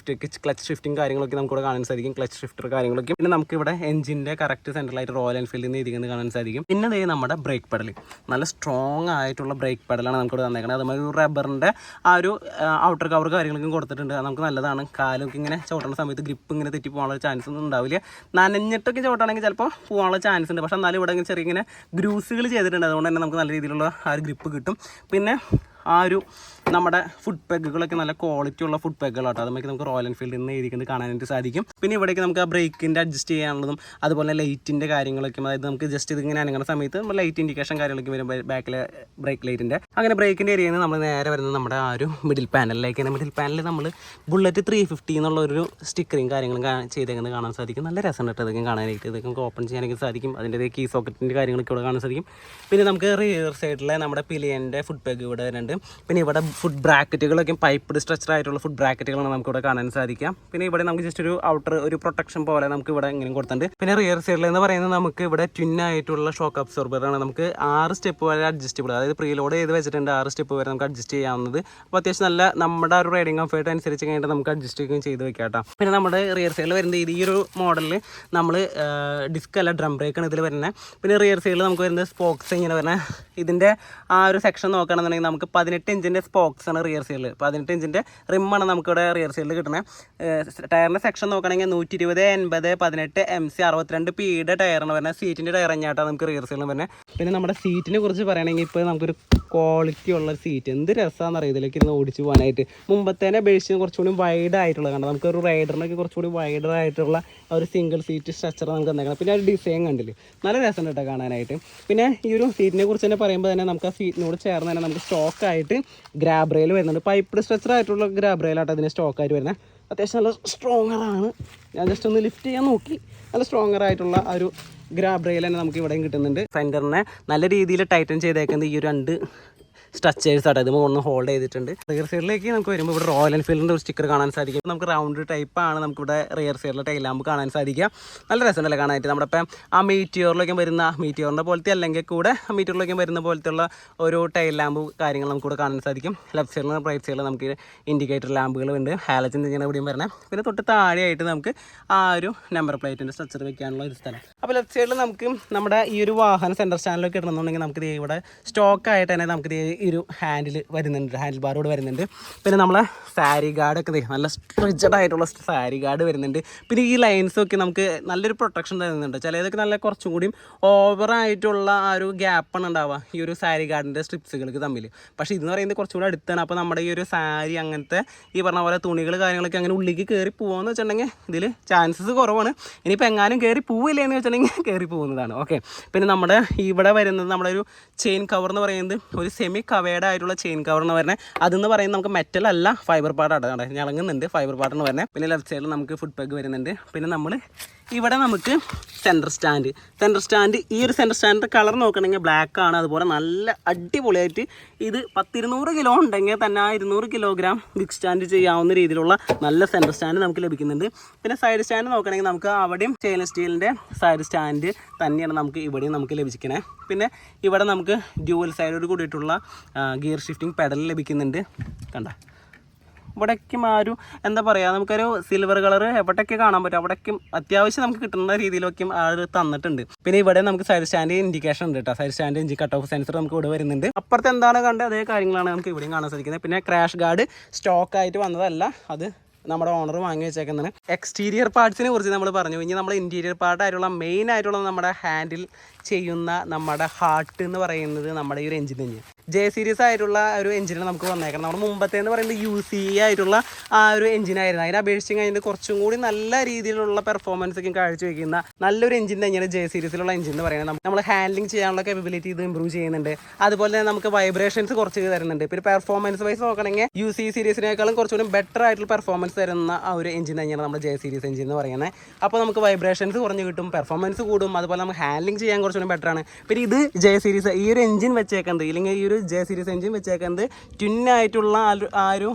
ക്ലച്ച് ഷിഫ്റ്റിംഗ് കാര്യങ്ങളൊക്കെ നമുക്കിവിടെ കാണാൻ സാധിക്കും. ക്ലച്ച് ഷിഫ്റ്റർ കാര്യങ്ങളൊക്കെ. പിന്നെ നമുക്കിവിടെ എഞ്ചിൻ്റെ കറക്റ്റ് സെൻട്രലായിട്ട് റോയൽ എൻഫീൽഡിൽ നിന്ന് ഇരിക്കുന്നത് കാണാൻ സാധിക്കും. പിന്നെ അതേ നമ്മുടെ ബ്രേക്ക് പെഡൽ, നല്ല സ്ട്രോങ് ആയിട്ടുള്ള ബ്രേക്ക് പെഡലാണ് നമുക്കിവിടെ തന്നേക്കുന്നത്. അതുമാതിരി ഒരു റബ്ബറിൻ്റെ ആ ഒരു ഔട്ടർ കവർ കാര്യങ്ങളൊക്കെ കൊടുത്തിട്ടുണ്ട്. അത് നമുക്ക് നല്ലതാണ്. കാലൊക്കെ ഇങ്ങനെ ചവിട്ടുന്ന സമയത്ത് ഗ്രിപ്പ് ഇങ്ങനെ തെറ്റി പോകാനുള്ള ചാൻസ് ഒന്നും ഉണ്ടാവില്ല. നനഞ്ഞിട്ടൊക്കെ ചവിട്ടുകയാണെങ്കിൽ ചിലപ്പോൾ പോകാനുള്ള ചാൻസ് ഉണ്ട്. പക്ഷേ എന്നാലും ഇവിടെ ചെറിയ ഇങ്ങനെ ഗ്രൂസുകൾ ചെയ്തിട്ടുണ്ട്. അതുകൊണ്ട് തന്നെ നമുക്ക് നല്ല രീതിയിലുള്ള ആ ഒരു ഗ്രിപ്പ് കിട്ടും. പിന്നെ ആ ഒരു നമ്മുടെ ഫുഡ് പെഗുകളൊക്കെ നല്ല ക്വാളിറ്റി ഉള്ള ഫുഡ് പെഗുകളാട്ടോ. അതുമാതിരി നമുക്ക് റോയൽ എൻഫീൽഡിൽ നിന്ന് ഇരിക്കുന്നത് കാണാനായിട്ട് സാധിക്കും. പിന്നെ ഇവിടേക്ക് നമുക്ക് ആ ബ്രേക്കിൻ്റെ അഡ്ജസ്റ്റ് ചെയ്യാനുള്ളതും അതുപോലെ ലൈറ്റിൻ്റെ കാര്യങ്ങളൊക്കെ, അതായത് നമുക്ക് ജസ്റ്റ് ഇതിങ്ങനെ അനങ്ങുന്ന സമയത്ത് നമ്മൾ ലൈറ്റ് ഇൻഡിക്കേഷൻ കാര്യങ്ങളൊക്കെ വരും ബാക്കിലെ ബ്രേക്ക് ലൈറ്റിൻ്റെ. അങ്ങനെ ബ്രേക്കിൻ്റെ ഏരിയയിൽ നിന്ന് നമ്മൾ നേരെ വരുന്നത് നമ്മുടെ ആ ഒരു മിഡിൽ പാനലിലേക്കാണ്. മിഡിൽ പാനലിൽ നമ്മൾ ബുള്ളറ്റ് 350 എന്നുള്ള ഒരു സ്റ്റിക്കറിങ് കാര്യങ്ങളും ചെയ്തേക്കുന്നത് കാണാൻ സാധിക്കും. നല്ല രസമുണ്ട് കേട്ടോ ഇതൊക്കെ കാണാനായിട്ട്. ഇതൊക്കെ നമുക്ക് ഓപ്പൺ ചെയ്യാനൊക്കെ സാധിക്കും. അതിൻ്റെ കീ സോക്കറ്റിൻ്റെ കാര്യങ്ങളൊക്കെ ഇവിടെ കാണാൻ സാധിക്കും. പിന്നെ നമുക്ക് റിയർ സൈഡിലെ നമ്മുടെ പിലിയൻ്റെ ഫുഡ് പെഗ് ഇവിടെ വരുന്നുണ്ട്. പിന്നെ ഇവിടെ ഫുഡ് ബ്രാക്കറ്റുകളൊക്കെ പൈപ്പ്ഡ് സ്ട്രക്ചർ ആയിട്ടുള്ള ഫുഡ് ബ്രാക്കറ്റുകളാണ് നമുക്ക് ഇവിടെ കാണാൻ സാധിക്കാം. പിന്നെ ഇവിടെ നമുക്ക് ജസ്റ്റ് ഒരു ഔട്ടർ ഒരു പ്രൊട്ടക്ഷൻ പോലെ നമുക്ക് ഇവിടെ ഇങ്ങനെ കൊടുത്തിട്ടുണ്ട്. പിന്നെ റിയർ സൈഡിൽ എന്ന് പറയുന്നത് നമുക്ക് ഇവിടെ ട്വിൻ ആയിട്ടുള്ള ഷോക്ക് അബ്സോർബറാണ്. നമുക്ക് 6 സ്റ്റെപ്പ് വരെ അഡ്ജസ്റ്റബിൾ, അതായത് പ്രീലോഡ് ചെയ്ത് വെച്ചിട്ടുണ്ട്. 6 സ്റ്റെപ്പ് വരെ നമുക്ക് അഡ്ജസ്റ്റ് ചെയ്യാവുന്നത്. അപ്പോൾ അത്യാവശ്യം നല്ല നമ്മുടെ ഒരു റൈഡിങ് കംഫർട്ട് അനുസരിച്ച് കഴിഞ്ഞിട്ട് നമുക്ക് അഡ്ജസ്റ്റ് ചെയ്ത് വെക്കാം കേട്ടോ. പിന്നെ നമ്മുടെ റിയർ സൈഡിൽ വരുന്നത് ഈ ഒരു മോഡലിൽ നമ്മൾ ഡിസ്ക് അല്ല ഡ്രം ബ്രേക്കാണ് ഇതിൽ വരുന്നത്. പിന്നെ റിയർ സൈഡിൽ നമുക്ക് വരുന്നത് സ്പോക്സ് ഇങ്ങനെ വരുന്നത്. ഇതിൻ്റെ ആ ഒരു സെക്ഷൻ നോക്കുകയാണെന്നുണ്ടെങ്കിൽ നമുക്ക് 18 ഇഞ്ചിൻ്റെ സ്പോക്സ് ആണ് റിയർ സൈഡിൽ. 18 ഇഞ്ചിൻ്റെ റിമ്മാണ് നമുക്കിവിടെ റിയർ സൈഡിൽ കിട്ടുന്നത്. ടയറിൻ്റെ സെക്ഷൻ നോക്കുകയാണെങ്കിൽ 120, 80, 18 MC 62 Pയുടെ ടയറാണ് വരുന്നത്. സീറ്റിൻ്റെ ടയർ തന്നെയായിട്ടാണ് നമുക്ക് റിയർ സൈഡിൽ വരുന്നത്. പിന്നെ നമ്മുടെ സീറ്റിനെ കുറിച്ച് പറയുകയാണെങ്കിൽ ഇപ്പോൾ നമുക്കൊരു ക്വാളിറ്റി ഉള്ള സീറ്റ്, എന്ത് രസമാണെന്ന് അറിയാം ഇതിലേക്ക് ഇരുന്ന് ഓടിച്ച് പോകാനായിട്ട്. മുമ്പത്തേനെ അപേക്ഷിച്ച് കുറച്ചുകൂടി വൈഡ് ആയിട്ടുള്ള കണ്ടത്. നമുക്കൊരു റൈഡറിനൊക്കെ കുറച്ചുകൂടി വൈഡർ ആയിട്ടുള്ള ഒരു സിംഗിൾ സീറ്റ് സ്ട്രക്ചർ നമുക്ക് തന്നേക്കണം. പിന്നെ ഒരു ഡിസൈൻ കണ്ടില്ലേ, നല്ല രസമുണ്ട് കേട്ടോ കാണാനായിട്ട്. പിന്നെ ഈ ഒരു സീറ്റിനെ കുറിച്ച് തന്നെ പറയുമ്പോൾ തന്നെ നമുക്ക് ആ സീറ്റിനോട് ചേർന്ന് തന്നെ നമുക്ക് സ്റ്റോക്കായിട്ട് ഗ്രാബ് റെയിൽ വരുന്നുണ്ട്. പൈപ്പ്ഡ് സ്ട്രക്ചർ ആയിട്ടുള്ള ഗ്രാബ് റെയിലാട്ടോ അതിന് സ്റ്റോക്കായിട്ട് വരുന്നത്. അത്യാവശ്യം നല്ല സ്ട്രോങ്ങറാണ്. ഞാൻ ജസ്റ്റ് ഒന്ന് ലിഫ്റ്റ് ചെയ്യാൻ നോക്കി. നല്ല സ്ട്രോങ്ങർ ആയിട്ടുള്ള ആ ഒരു ഗ്രാബ് റെയിൽ തന്നെ നമുക്ക് ഇവിടെയും കിട്ടുന്നുണ്ട്. ഫെൻഡറിനെ നല്ല രീതിയിൽ ടൈറ്റൻ ചെയ്തേക്കുന്നത് ഈ ഒരു 2 സ്ട്രക്ചേഴ്സ് ആട്ടോ. ഇത് ഒന്ന് ഹോൾഡ് ചെയ്തിട്ടുണ്ട്. റിയർ സൈഡിലേക്ക് നമുക്ക് വരുമ്പോൾ ഇവിടെ റോയൽ എൻഫീൽഡിൻ്റെ ഒരു സ്റ്റിക്കർ കാണാൻ സാധിക്കും. നമുക്ക് റൗണ്ട് ടൈപ്പാണ് നമുക്കിവിടെ റിയർ സൈഡിലെ ടൈൽ ലാമ്പ് കാണാൻ സാധിക്കുക. നല്ല രസമുണ്ടല്ലേ കാണാനായിട്ട്. നമ്മുടെ ഇപ്പം ആ മീറ്റിയോറിലൊക്കെ വരുന്ന മീറ്റിയോറിൻ്റെ പോലത്തെ അല്ലെങ്കിൽ കൂടെ മീറ്റിയോറിലൊക്കെ വരുന്ന പോലത്തെയുള്ള ഒരു ടൈൽ ലാമ്പ് കാര്യങ്ങൾ നമുക്കിവിടെ കാണാൻ സാധിക്കും. ലെഫ്റ്റ് സൈഡിൽ റൈറ്റ് സൈഡിൽ നമുക്ക് ഇൻഡിക്കേറ്റർ ലാമ്പുകളുണ്ട്. ഹാലജൻ ഇങ്ങനെ ഇവിടെയും വരണം. പിന്നെ തൊട്ട് താഴെയായിട്ട് നമുക്ക് ആ ഒരു നമ്പർ പ്ലേറ്റിൻ്റെ സ്ട്രക്ചർ വെക്കാനുള്ള ഒരു സ്ഥലം. അപ്പോൾ ലെഫ്റ്റ് സൈഡിൽ നമുക്ക് നമ്മുടെ ഈ ഒരു വാഹനം സെൻറ്റർ സ്റ്റാൻഡിലൊക്കെ ഇടണമെന്നുണ്ടെങ്കിൽ നമുക്ക് ഇവിടെ സ്റ്റോക്കായിട്ട് തന്നെ നമുക്ക് ഈ ഒരു ഹാൻഡിൽ വരുന്നുണ്ട്, ഹാൻഡിൽ ബാറോട് വരുന്നുണ്ട്. പിന്നെ നമ്മളെ സാരി ഗാർഡൊക്കെ നല്ല സ്ട്രെച്ചഡ് ആയിട്ടുള്ള സാരി ഗാർഡ് വരുന്നുണ്ട്. പിന്നെ ഈ ലൈൻസൊക്കെ നമുക്ക് നല്ലൊരു പ്രൊട്ടക്ഷൻ തരുന്നുണ്ട്. ചിലതൊക്കെ നല്ല കുറച്ചും കൂടിയും ഓവറായിട്ടുള്ള ആ ഒരു ഗ്യാപ്പാണ് ഉണ്ടാവുക ഈ ഒരു സാരി ഗാർഡിൻ്റെ സ്ട്രിപ്സുകൾക്ക് തമ്മിൽ. പക്ഷേ ഇതെന്ന് പറയുന്നത് കുറച്ചുകൂടി അടുത്താണ്. അപ്പോൾ നമ്മുടെ ഈ ഒരു സാരി അങ്ങനത്തെ ഈ പറഞ്ഞ പോലെ തുണികൾ കാര്യങ്ങളൊക്കെ അങ്ങനെ ഉള്ളിലേക്ക് കയറി പോകുമെന്ന് വെച്ചിട്ടുണ്ടെങ്കിൽ ഇതിൽ ചാൻസസ് കുറവാണ്. ഇനിയിപ്പോൾ എങ്ങാനും കയറി പോവില്ല എന്ന് വെച്ചിട്ടുണ്ടെങ്കിൽ കയറി പോകുന്നതാണ്. ഓക്കെ. പിന്നെ നമ്മുടെ ഇവിടെ വരുന്നത് നമ്മുടെ ഒരു ചെയിൻ കവർ എന്ന് പറയുന്നത് ഒരു സെമി കവേർഡ് ആയിട്ടുള്ള ചെയിൻ കവർ എന്ന് പറഞ്ഞാൽ അതെന്ന് പറയുന്നത് നമുക്ക് മെറ്റൽ അല്ല, ഫൈബർ പാർട്ടാണ്. ഞളങ്ങുന്നുണ്ട് ഫൈബർ പാർട്ടെന്ന് പറഞ്ഞാൽ. പിന്നെ ലെഫ്റ്റ് സൈഡിൽ നമുക്ക് ഫുഡ് പെഗ് വരുന്നുണ്ട്. പിന്നെ നമ്മൾ ഇവിടെ നമുക്ക് സെൻറ്റർ സ്റ്റാൻഡ് ഈ ഒരു സെൻറ്റർ സ്റ്റാൻഡിൻ്റെ കളർ നോക്കണമെങ്കിൽ ബ്ലാക്ക് ആണ്. അതുപോലെ നല്ല അടിപൊളിയായിട്ട് ഇത് 10-200 കിലോ ഉണ്ടെങ്കിൽ തന്നെ ആ 200 കിലോഗ്രാം ബിഗ് സ്റ്റാൻഡ് ചെയ്യാവുന്ന രീതിയിലുള്ള നല്ല സെൻറ്റർ സ്റ്റാൻഡ് നമുക്ക് ലഭിക്കുന്നുണ്ട്. പിന്നെ സൈഡ് സ്റ്റാൻഡ് നോക്കണമെങ്കിൽ നമുക്ക് അവിടെയും സ്റ്റെയിൻലെസ് സ്റ്റീലിൻ്റെ സൈഡ് സ്റ്റാൻഡ് തന്നെയാണ് നമുക്ക് ഇവിടെയും നമുക്ക് ലഭിക്കണേ. പിന്നെ ഇവിടെ നമുക്ക് ഡ്യുവൽ സൈഡോട് കൂടിയിട്ടുള്ള ഗിയർ ഷിഫ്റ്റിംഗ് പെഡൽ ലഭിക്കുന്നുണ്ട്. കണ്ട ഇവിടേക്കും ആ ഒരു എന്താ പറയുക, നമുക്കൊരു സിൽവർ കളർ എവിടേക്ക് കാണാൻ പറ്റും അവിടേക്കും അത്യാവശ്യം നമുക്ക് കിട്ടുന്ന രീതിയിലൊക്കെയും ആ ഒരു തന്നിട്ടുണ്ട്. പിന്നെ ഇവിടെ നമുക്ക് സൈഡ് സ്റ്റാൻഡ് ഇൻഡിക്കേഷൻ ഉണ്ട് കേട്ടോ. Side stand engine cut off sensor നമുക്ക് ഇവിടെ വരുന്നുണ്ട്. അപ്പുറത്ത് എന്താണ് കണ്ടത് അതേ കാര്യങ്ങളാണ് നമുക്ക് ഇവിടെയും കാണാൻ സാധിക്കുന്നത്. പിന്നെ ക്രാഷ് ഗാർഡ് സ്റ്റോക്കായിട്ട് വന്നതല്ല, അത് നമ്മുടെ ഓണർ വാങ്ങി വെച്ചേക്കുന്നതാണ്. എക്സ്റ്റീരിയർ പാർട്സിനെ കുറിച്ച് നമ്മൾ പറഞ്ഞു. ഇനി നമ്മൾ ഇൻറ്റീരിയർ പാർട്ടായിട്ടുള്ള മെയിൻ ആയിട്ടുള്ള നമ്മുടെ ഹാൻഡിൽ ചെയ്യുന്ന നമ്മുടെ ഹാർട്ട് എന്ന് പറയുന്നത് നമ്മുടെ ഈ ഒരു എഞ്ചിൻ തന്നെയാണ്. ജെ സീരീസ് ആയിട്ടുള്ള ഒരു എഞ്ചിനാണ് നമുക്ക് വന്നേക്കണം. നമ്മുടെ മുമ്പത്തെ എന്ന് പറയുന്നത് UCE ആയിട്ടുള്ള ആ ഒരു എഞ്ചിനായിരുന്നു. അതിനെ അപേക്ഷിച്ച് കഴിഞ്ഞാൽ കുറച്ചും കൂടി നല്ല രീതിയിലുള്ള പെർഫോമൻസ് ഒക്കെ കാഴ്ചവെക്കുന്ന നല്ലൊരു എഞ്ചിൻ തന്നെയാണ് ജെ സീരീസിലുള്ള എഞ്ചിൻ എന്ന് പറയുന്നത്. നമ്മൾ ഹാൻഡ്ലിംഗ് ചെയ്യാനുള്ള കേപ്പബിലിറ്റി ഇത് ഇമ്പ്രൂവ് ചെയ്യുന്നുണ്ട്. അതുപോലെ തന്നെ നമുക്ക് വൈബ്രേഷൻസ് കുറച്ച് തരുന്നുണ്ട്. പിന്നെ പെർഫോമൻസ് വൈസ് നോക്കണമെങ്കിൽ UCE സീരീസിനേക്കാളും കുറച്ചുകൂടി ബെറ്റർ ആയിട്ടുള്ള പെർഫോമൻസ് തരുന്ന ആ ഒരു എഞ്ചിൻ തന്നെയാണ് നമ്മുടെ ജെ സീരീസ് എഞ്ചിൻ എന്ന് പറയുന്നത്. അപ്പോൾ നമുക്ക് വൈബ്രേഷൻസ് കുറഞ്ഞ് കിട്ടും, പെർഫോമൻസ് കൂടും, അതുപോലെ നമുക്ക് ഹാൻഡ്ലിംഗ് ചെയ്യാൻ കുറച്ചുകൂടി ബെറ്റർ ആണ്. പിന്നെ ഇത് ജെ സീരീസ് ഈ ഒരു എഞ്ചിൻ വെച്ചേക്കുന്നത്, ഇല്ലെങ്കിൽ ഈ ഒരു ജെ സീരീസ് എഞ്ചിൻ വെച്ചേക്കുന്നത് ട്വിന്നായിട്ടുള്ള ആ ഒരു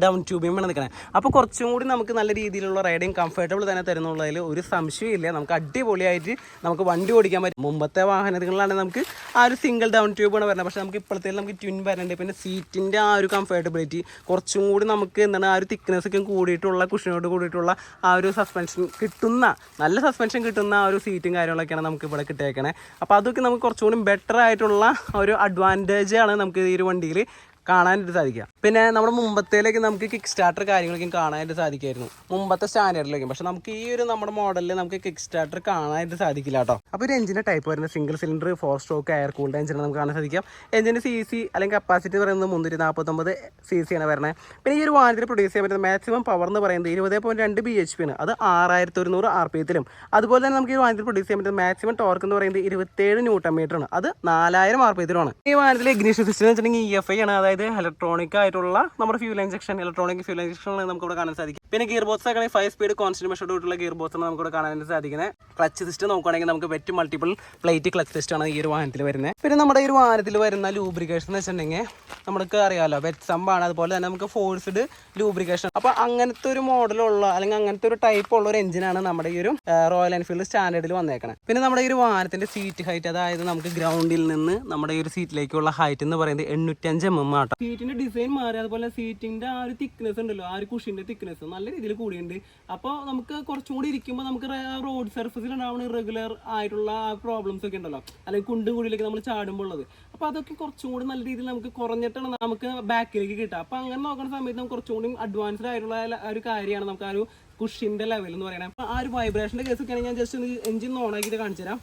ഡൗൺ ട്യൂബിമാണ് നിൽക്കുന്നത്. അപ്പോൾ കുറച്ചും കൂടി നമുക്ക് നല്ല രീതിയിലുള്ള റൈഡിങ് കംഫർട്ടബിൾ തന്നെ തരുന്നുള്ളതിൽ ഒരു സംശയമില്ല. നമുക്ക് അടിപൊളിയായിട്ട് നമുക്ക് വണ്ടി ഓടിക്കാൻ പറ്റും. മുമ്പത്തെ വാഹനങ്ങളിലാണെങ്കിൽ നമുക്ക് ആ ഒരു സിംഗിൾ ഡൗൺ ട്യൂബാണ് വരുന്നത്. പക്ഷേ നമുക്ക് ഇപ്പോഴത്തെ നമുക്ക് ട്വിൻ വരുന്നുണ്ട്. പിന്നെ സീറ്റിൻ്റെ ആ ഒരു കംഫർട്ടബിലിറ്റി കുറച്ചും കൂടി നമുക്ക് എന്താണ് ആ ഒരു തിക്നെസ് ഒക്കെ കൂടിയിട്ടുള്ള കുഷനോട് കൂടിയിട്ടുള്ള ആ ഒരു സസ്പെൻഷൻ കിട്ടുന്ന, നല്ല സസ്പെൻഷൻ കിട്ടുന്ന ആ ഒരു സീറ്റും കാര്യങ്ങളൊക്കെയാണ് നമുക്ക് ഇവിടെ കിട്ടിയേക്കണേ. അപ്പോൾ അതൊക്കെ നമുക്ക് കുറച്ചുകൂടി ബെറ്റർ ആയിട്ടുള്ള ഒരു അഡ്വാൻറ്റേജ് ആണ് നമുക്ക് ഈ ഒരു വണ്ടിയിൽ കാണാനായിട്ട് സാധിക്കുക. പിന്നെ നമ്മുടെ മുമ്പത്തേലേക്ക് നമുക്ക് കിക്ക് സ്റ്റാർട്ടർ കാര്യങ്ങളൊക്കെ കാണാനായിട്ട് സാധിക്കുമായിരുന്നു, മുമ്പത്തെ സ്റ്റാൻഡേർഡിലേക്കും. പക്ഷെ നമുക്ക് ഈ ഒരു നമ്മുടെ മോഡലിൽ നമുക്ക് കിക്ക് സ്റ്റാർട്ടർ കാണാനായിട്ട് സാധിക്കില്ല കേട്ടോ. അപ്പോൾ ഒരു എഞ്ചിൻ്റെ ടൈപ്പ് വരുന്നത് single cylinder 4 stroke air cooled എഞ്ചിനാണ് നമുക്ക് കാണാൻ സാധിക്കാം. എഞ്ചിൻ്റെ CC അല്ലെങ്കിൽ കപ്പാസിറ്റി പറയുന്നത് 349 cc ആണ് വരുന്നത്. പിന്നെ ഈ ഒരു വാഹനത്തിൽ പ്രൊഡ്യൂസ് ചെയ്യാൻ പറ്റുന്ന മാക്സിമം പവർ എന്ന് പറയുന്നത് 20.2 bhp ആണ്. അത് 6100 RPM. അതുപോലെ തന്നെ നമുക്ക് ഈ വാഹനത്തിൽ പ്രൊഡ്യൂസ് ചെയ്യാൻ പറ്റുന്ന മാക്സിമം ടോർക്ക് എന്ന് പറയുന്നത് 27 Nm ആണ്. അത് 4000 RPM ആണ്. ഈ വാഹനത്തിൽ ഇഗ്നിഷൻ സിസ്റ്റം എന്ന് വെച്ചിട്ടുണ്ടെങ്കിൽ EFI ആണ്, അതായത് ഇലക്ട്രോണിക് ആയിട്ടുള്ള നമ്മുടെ ഇലക്ട്രോണിക് ഫ്യൂൽ ഇഞ്ചക്ഷൻ നമുക്ക് ഇവിടെ കാണാൻ സാധിക്കും. പിന്നെ ഗിയർ ബോക്സ് ആണെങ്കിൽ 5 സ്പീഡ് കോൺസ്റ്റന്റ് മെഷർഡ് ആയിട്ടുള്ള ഗിയർ ബോക്സ് ആണ് നമുക്ക് ഇവിടെ കാണാൻ സാധിക്കുന്നത്. ക്ലച്ച് സിസ്റ്റം നോക്കുകയാണെങ്കിൽ നമുക്ക് wet multiple plate clutch system ആണ് ഈ ഒരു വാഹനത്തിൽ വരുന്നത്. പിന്നെ നമ്മുടെ ഈ ഒരു വാഹനത്തിൽ വരുന്ന ലൂബ്രിക്കേഷൻ എന്ന് വെച്ചിട്ടുണ്ടെങ്കിൽ നമുക്ക് അറിയാമല്ലോ, വെറ്റ് സമ്പാണ്. അതുപോലെ തന്നെ നമുക്ക് ഫോഴ്സ്ഡ് ലൂബ്രിക്കേഷൻ. അപ്പോൾ അങ്ങനത്തെ ഒരു മോഡലുള്ള അല്ലെങ്കിൽ അങ്ങനത്തെ ഒരു ടൈപ്പ് ഉള്ള ഒരു എഞ്ചിനാണ് നമ്മുടെ ഈ ഒരു റോയൽ എൻഫീൽഡ് സ്റ്റാൻഡേർഡിൽ വന്നേക്കണം. പിന്നെ നമ്മുടെ ഈ ഒരു വാഹനത്തിന്റെ സീറ്റ് ഹൈറ്റ്, അതായത് നമുക്ക് ഗ്രൗണ്ടിൽ നിന്ന് നമ്മുടെ ഈ ഒരു സീറ്റിലേക്കുള്ള ഹൈറ്റ് എന്ന് പറയുന്നത് 805 mm ആട്ടോ. സീറ്റിന്റെ ഡിസൈൻ മാറി, അതുപോലെ സീറ്റിന്റെ ആ ഒരു തിക്നെസ് ഉണ്ടല്ലോ, ആ ഒരു കുഷിന്റെ തിക്നെസ് നല്ല രീതിയിൽ കൂടിയുണ്ട്. അപ്പോൾ നമുക്ക് കുറച്ചും കൂടി ഇരിക്കുമ്പോൾ നമുക്ക് റോഡ് സർഫസിൽ ഉണ്ടാവുന്ന ഇറഗുലർ ആയിട്ടുള്ള പ്രോബ്ലംസ് ഒക്കെ ഉണ്ടല്ലോ, അല്ലെങ്കിൽ കുണ്ടും കൂടിയിലേക്ക് നമ്മൾ ചാടുമ്പോൾ ഉള്ളത്. അപ്പോൾ അതൊക്കെ കുറച്ചും കൂടി നല്ല രീതിയിൽ നമുക്ക് കുറഞ്ഞിട്ടാണ് നമുക്ക് ബാക്കിലേക്ക് കിട്ടുക. അപ്പോൾ അങ്ങനെ നോക്കുന്ന സമയത്ത് നമുക്ക് കുറച്ചും കൂടി അഡ്വാൻസ്ഡ് ആയിട്ടുള്ള ഒരു കാര്യമാണ് നമുക്ക് ആ ഒരു കുഷിന്റെ ലെവൽ എന്ന് പറയുന്നത്. അപ്പോൾ ആ ഒരു വൈബ്രേഷൻ്റെ കേസ് ഒക്കെ ആണെങ്കിൽ ഞാൻ ജസ്റ്റ് എഞ്ചിൻ ഓണാക്കിയിട്ട് കാണിച്ചു തരാം.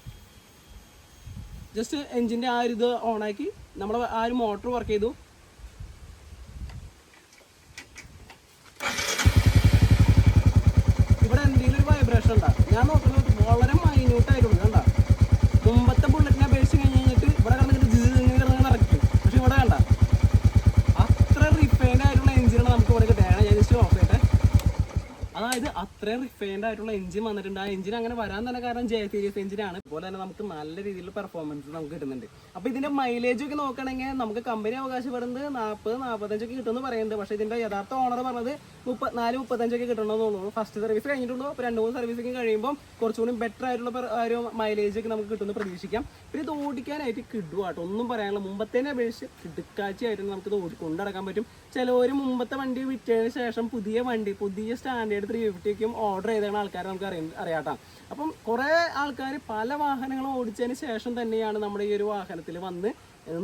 ജസ്റ്റ് എഞ്ചിൻ്റെ ആ ഒരു ഇത് ഓണാക്കി നമ്മൾ ആ ഒരു മോട്ടർ വർക്ക് ചെയ്തു. ഇവിടെ എന്തെങ്കിലും ഒരു വൈബ്രേഷൻ ഉണ്ടാകും. ഞാൻ നോക്കുന്നത് വളരെ മൈന്യൂട്ടായിട്ടുള്ളൂ. കണ്ട മുമ്പത്തെ ബുള്ളറ്റിനെ അപേക്ഷിച്ച് കഴിഞ്ഞിട്ട് ഇവിടെ കിടന്നിട്ട് കിടന്ന് നടക്കും. പക്ഷെ ഇവിടെ കണ്ട അത്ര റിഫൈൻഡ് ആയിട്ടുള്ള എഞ്ചിനാണ് നമുക്ക് ഇവിടെ കിട്ടുക. ഞാൻ ജസ്റ്റ് ഓഫ് ചെയ്യട്ടെ. അതായത് അത്രയും റിഫൈൻഡ് ആയിട്ടുള്ള എഞ്ചിൻ വന്നിട്ടുണ്ട്. ആ എഞ്ചിൻ അങ്ങനെ വരാൻ തന്നെ കാരണം ജെ സീരീസ് എഞ്ചിനാണ്. അതുപോലെ തന്നെ നമുക്ക് നല്ല രീതിയിലുള്ള പെർഫോമൻസ് നമുക്ക് കിട്ടുന്നുണ്ട്. അപ്പോൾ ഇതിന്റെ മൈലേജ് ഒക്കെ നോക്കുകയാണെങ്കിൽ നമുക്ക് കമ്പനി അവകാശപ്പെടുന്നത് 40-45 ഒക്കെ കിട്ടുമെന്ന് പറയുന്നുണ്ട്. പക്ഷേ ഇതിന്റെ യഥാർത്ഥ ഓണർ പറഞ്ഞത് 34-35 ഒക്കെ കിട്ടണമെന്ന് തോന്നുന്നു. ഫസ്റ്റ് സർവീസ് കഴിഞ്ഞിട്ടുണ്ടോ, അപ്പോൾ 2-3 സർവീസൊക്കെ കഴിയുമ്പോൾ കുറച്ചുകൂടി ബെറ്റർ ആയിട്ടുള്ള ഒരു മൈലേജ് ഒക്കെ നമുക്ക് കിട്ടുമെന്ന് പ്രതീക്ഷിക്കാം. പിന്നെ ഇത് ഓടിക്കാനായിട്ട് കിടുവാട്ടോ, ഒന്നും പറയാനുള്ള. മുമ്പത്തേനെ അപേക്ഷിച്ച് കിടുക്കാഴ്ചയായിട്ട് നമുക്ക് ഇത് കൊണ്ടുനടക്കാൻ പറ്റും. ചിലവർ മുമ്പത്തെ വണ്ടി വിറ്റതിന് ശേഷം പുതിയ സ്റ്റാൻഡേർഡ് 350 ഓർഡർ ചെയ്താണ് ആൾക്കാരെ നമുക്ക് അറിയാട്ടോ. അപ്പം കുറേ ആൾക്കാർ പല വാഹനങ്ങളും ഓടിച്ചതിന് ശേഷം തന്നെയാണ് നമ്മുടെ ഈ ഒരു വാഹനത്തിൽ വന്ന്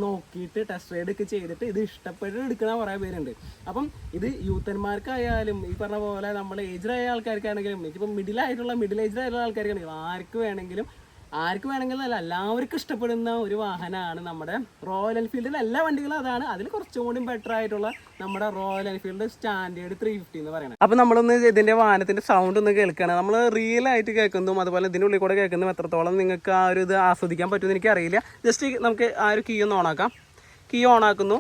നോക്കിയിട്ട് ടെസ്റ്റ് റൈഡ് ഒക്കെ ചെയ്തിട്ട് ഇത് ഇഷ്ടപ്പെട്ട് എടുക്കുന്ന കുറേ പേരുണ്ട്. അപ്പം ഇത് യൂത്തന്മാർക്കായാലും ഈ പറഞ്ഞ പോലെ നമ്മൾ ഏജ്ഡായ ആൾക്കാർക്കാണെങ്കിലും ഇപ്പം മിഡിൽ ഏജ്ഡ് ആയിട്ടുള്ള ആൾക്കാർക്കാണെങ്കിലും ആർക്ക് വേണമെങ്കിലും അല്ല, എല്ലാവർക്കും ഇഷ്ടപ്പെടുന്ന ഒരു വാഹനമാണ് നമ്മുടെ റോയൽ എൻഫീൽഡിലെ എല്ലാ വണ്ടികളും അതാണ്. അതിൽ കുറച്ചും കൂടി ബെറ്റർ ആയിട്ടുള്ള നമ്മുടെ റോയൽ എൻഫീൽഡ് സ്റ്റാൻഡേർഡ് 350 എന്ന് പറയുന്നത്. അപ്പോൾ നമ്മളൊന്ന് ഇതിൻ്റെ വാഹനത്തിൻ്റെ സൗണ്ട് ഒന്ന് കേൾക്കുകയാണ്. നമ്മൾ റിയൽ ആയിട്ട് കേൾക്കുന്നതും അതുപോലെ ഇതിൻ്റെ ഉള്ളിൽ കൂടെ കേൾക്കുന്നതും എത്രത്തോളം നിങ്ങൾക്ക് ആ ഒരു ഇത് ആസ്വദിക്കാൻ പറ്റുമെന്ന് എനിക്കറിയില്ല. ജസ്റ്റ് നമുക്ക് ആ ഒരു കീ ഒന്ന് ഓണാക്കാം. കീ ഓണാക്കുന്നു.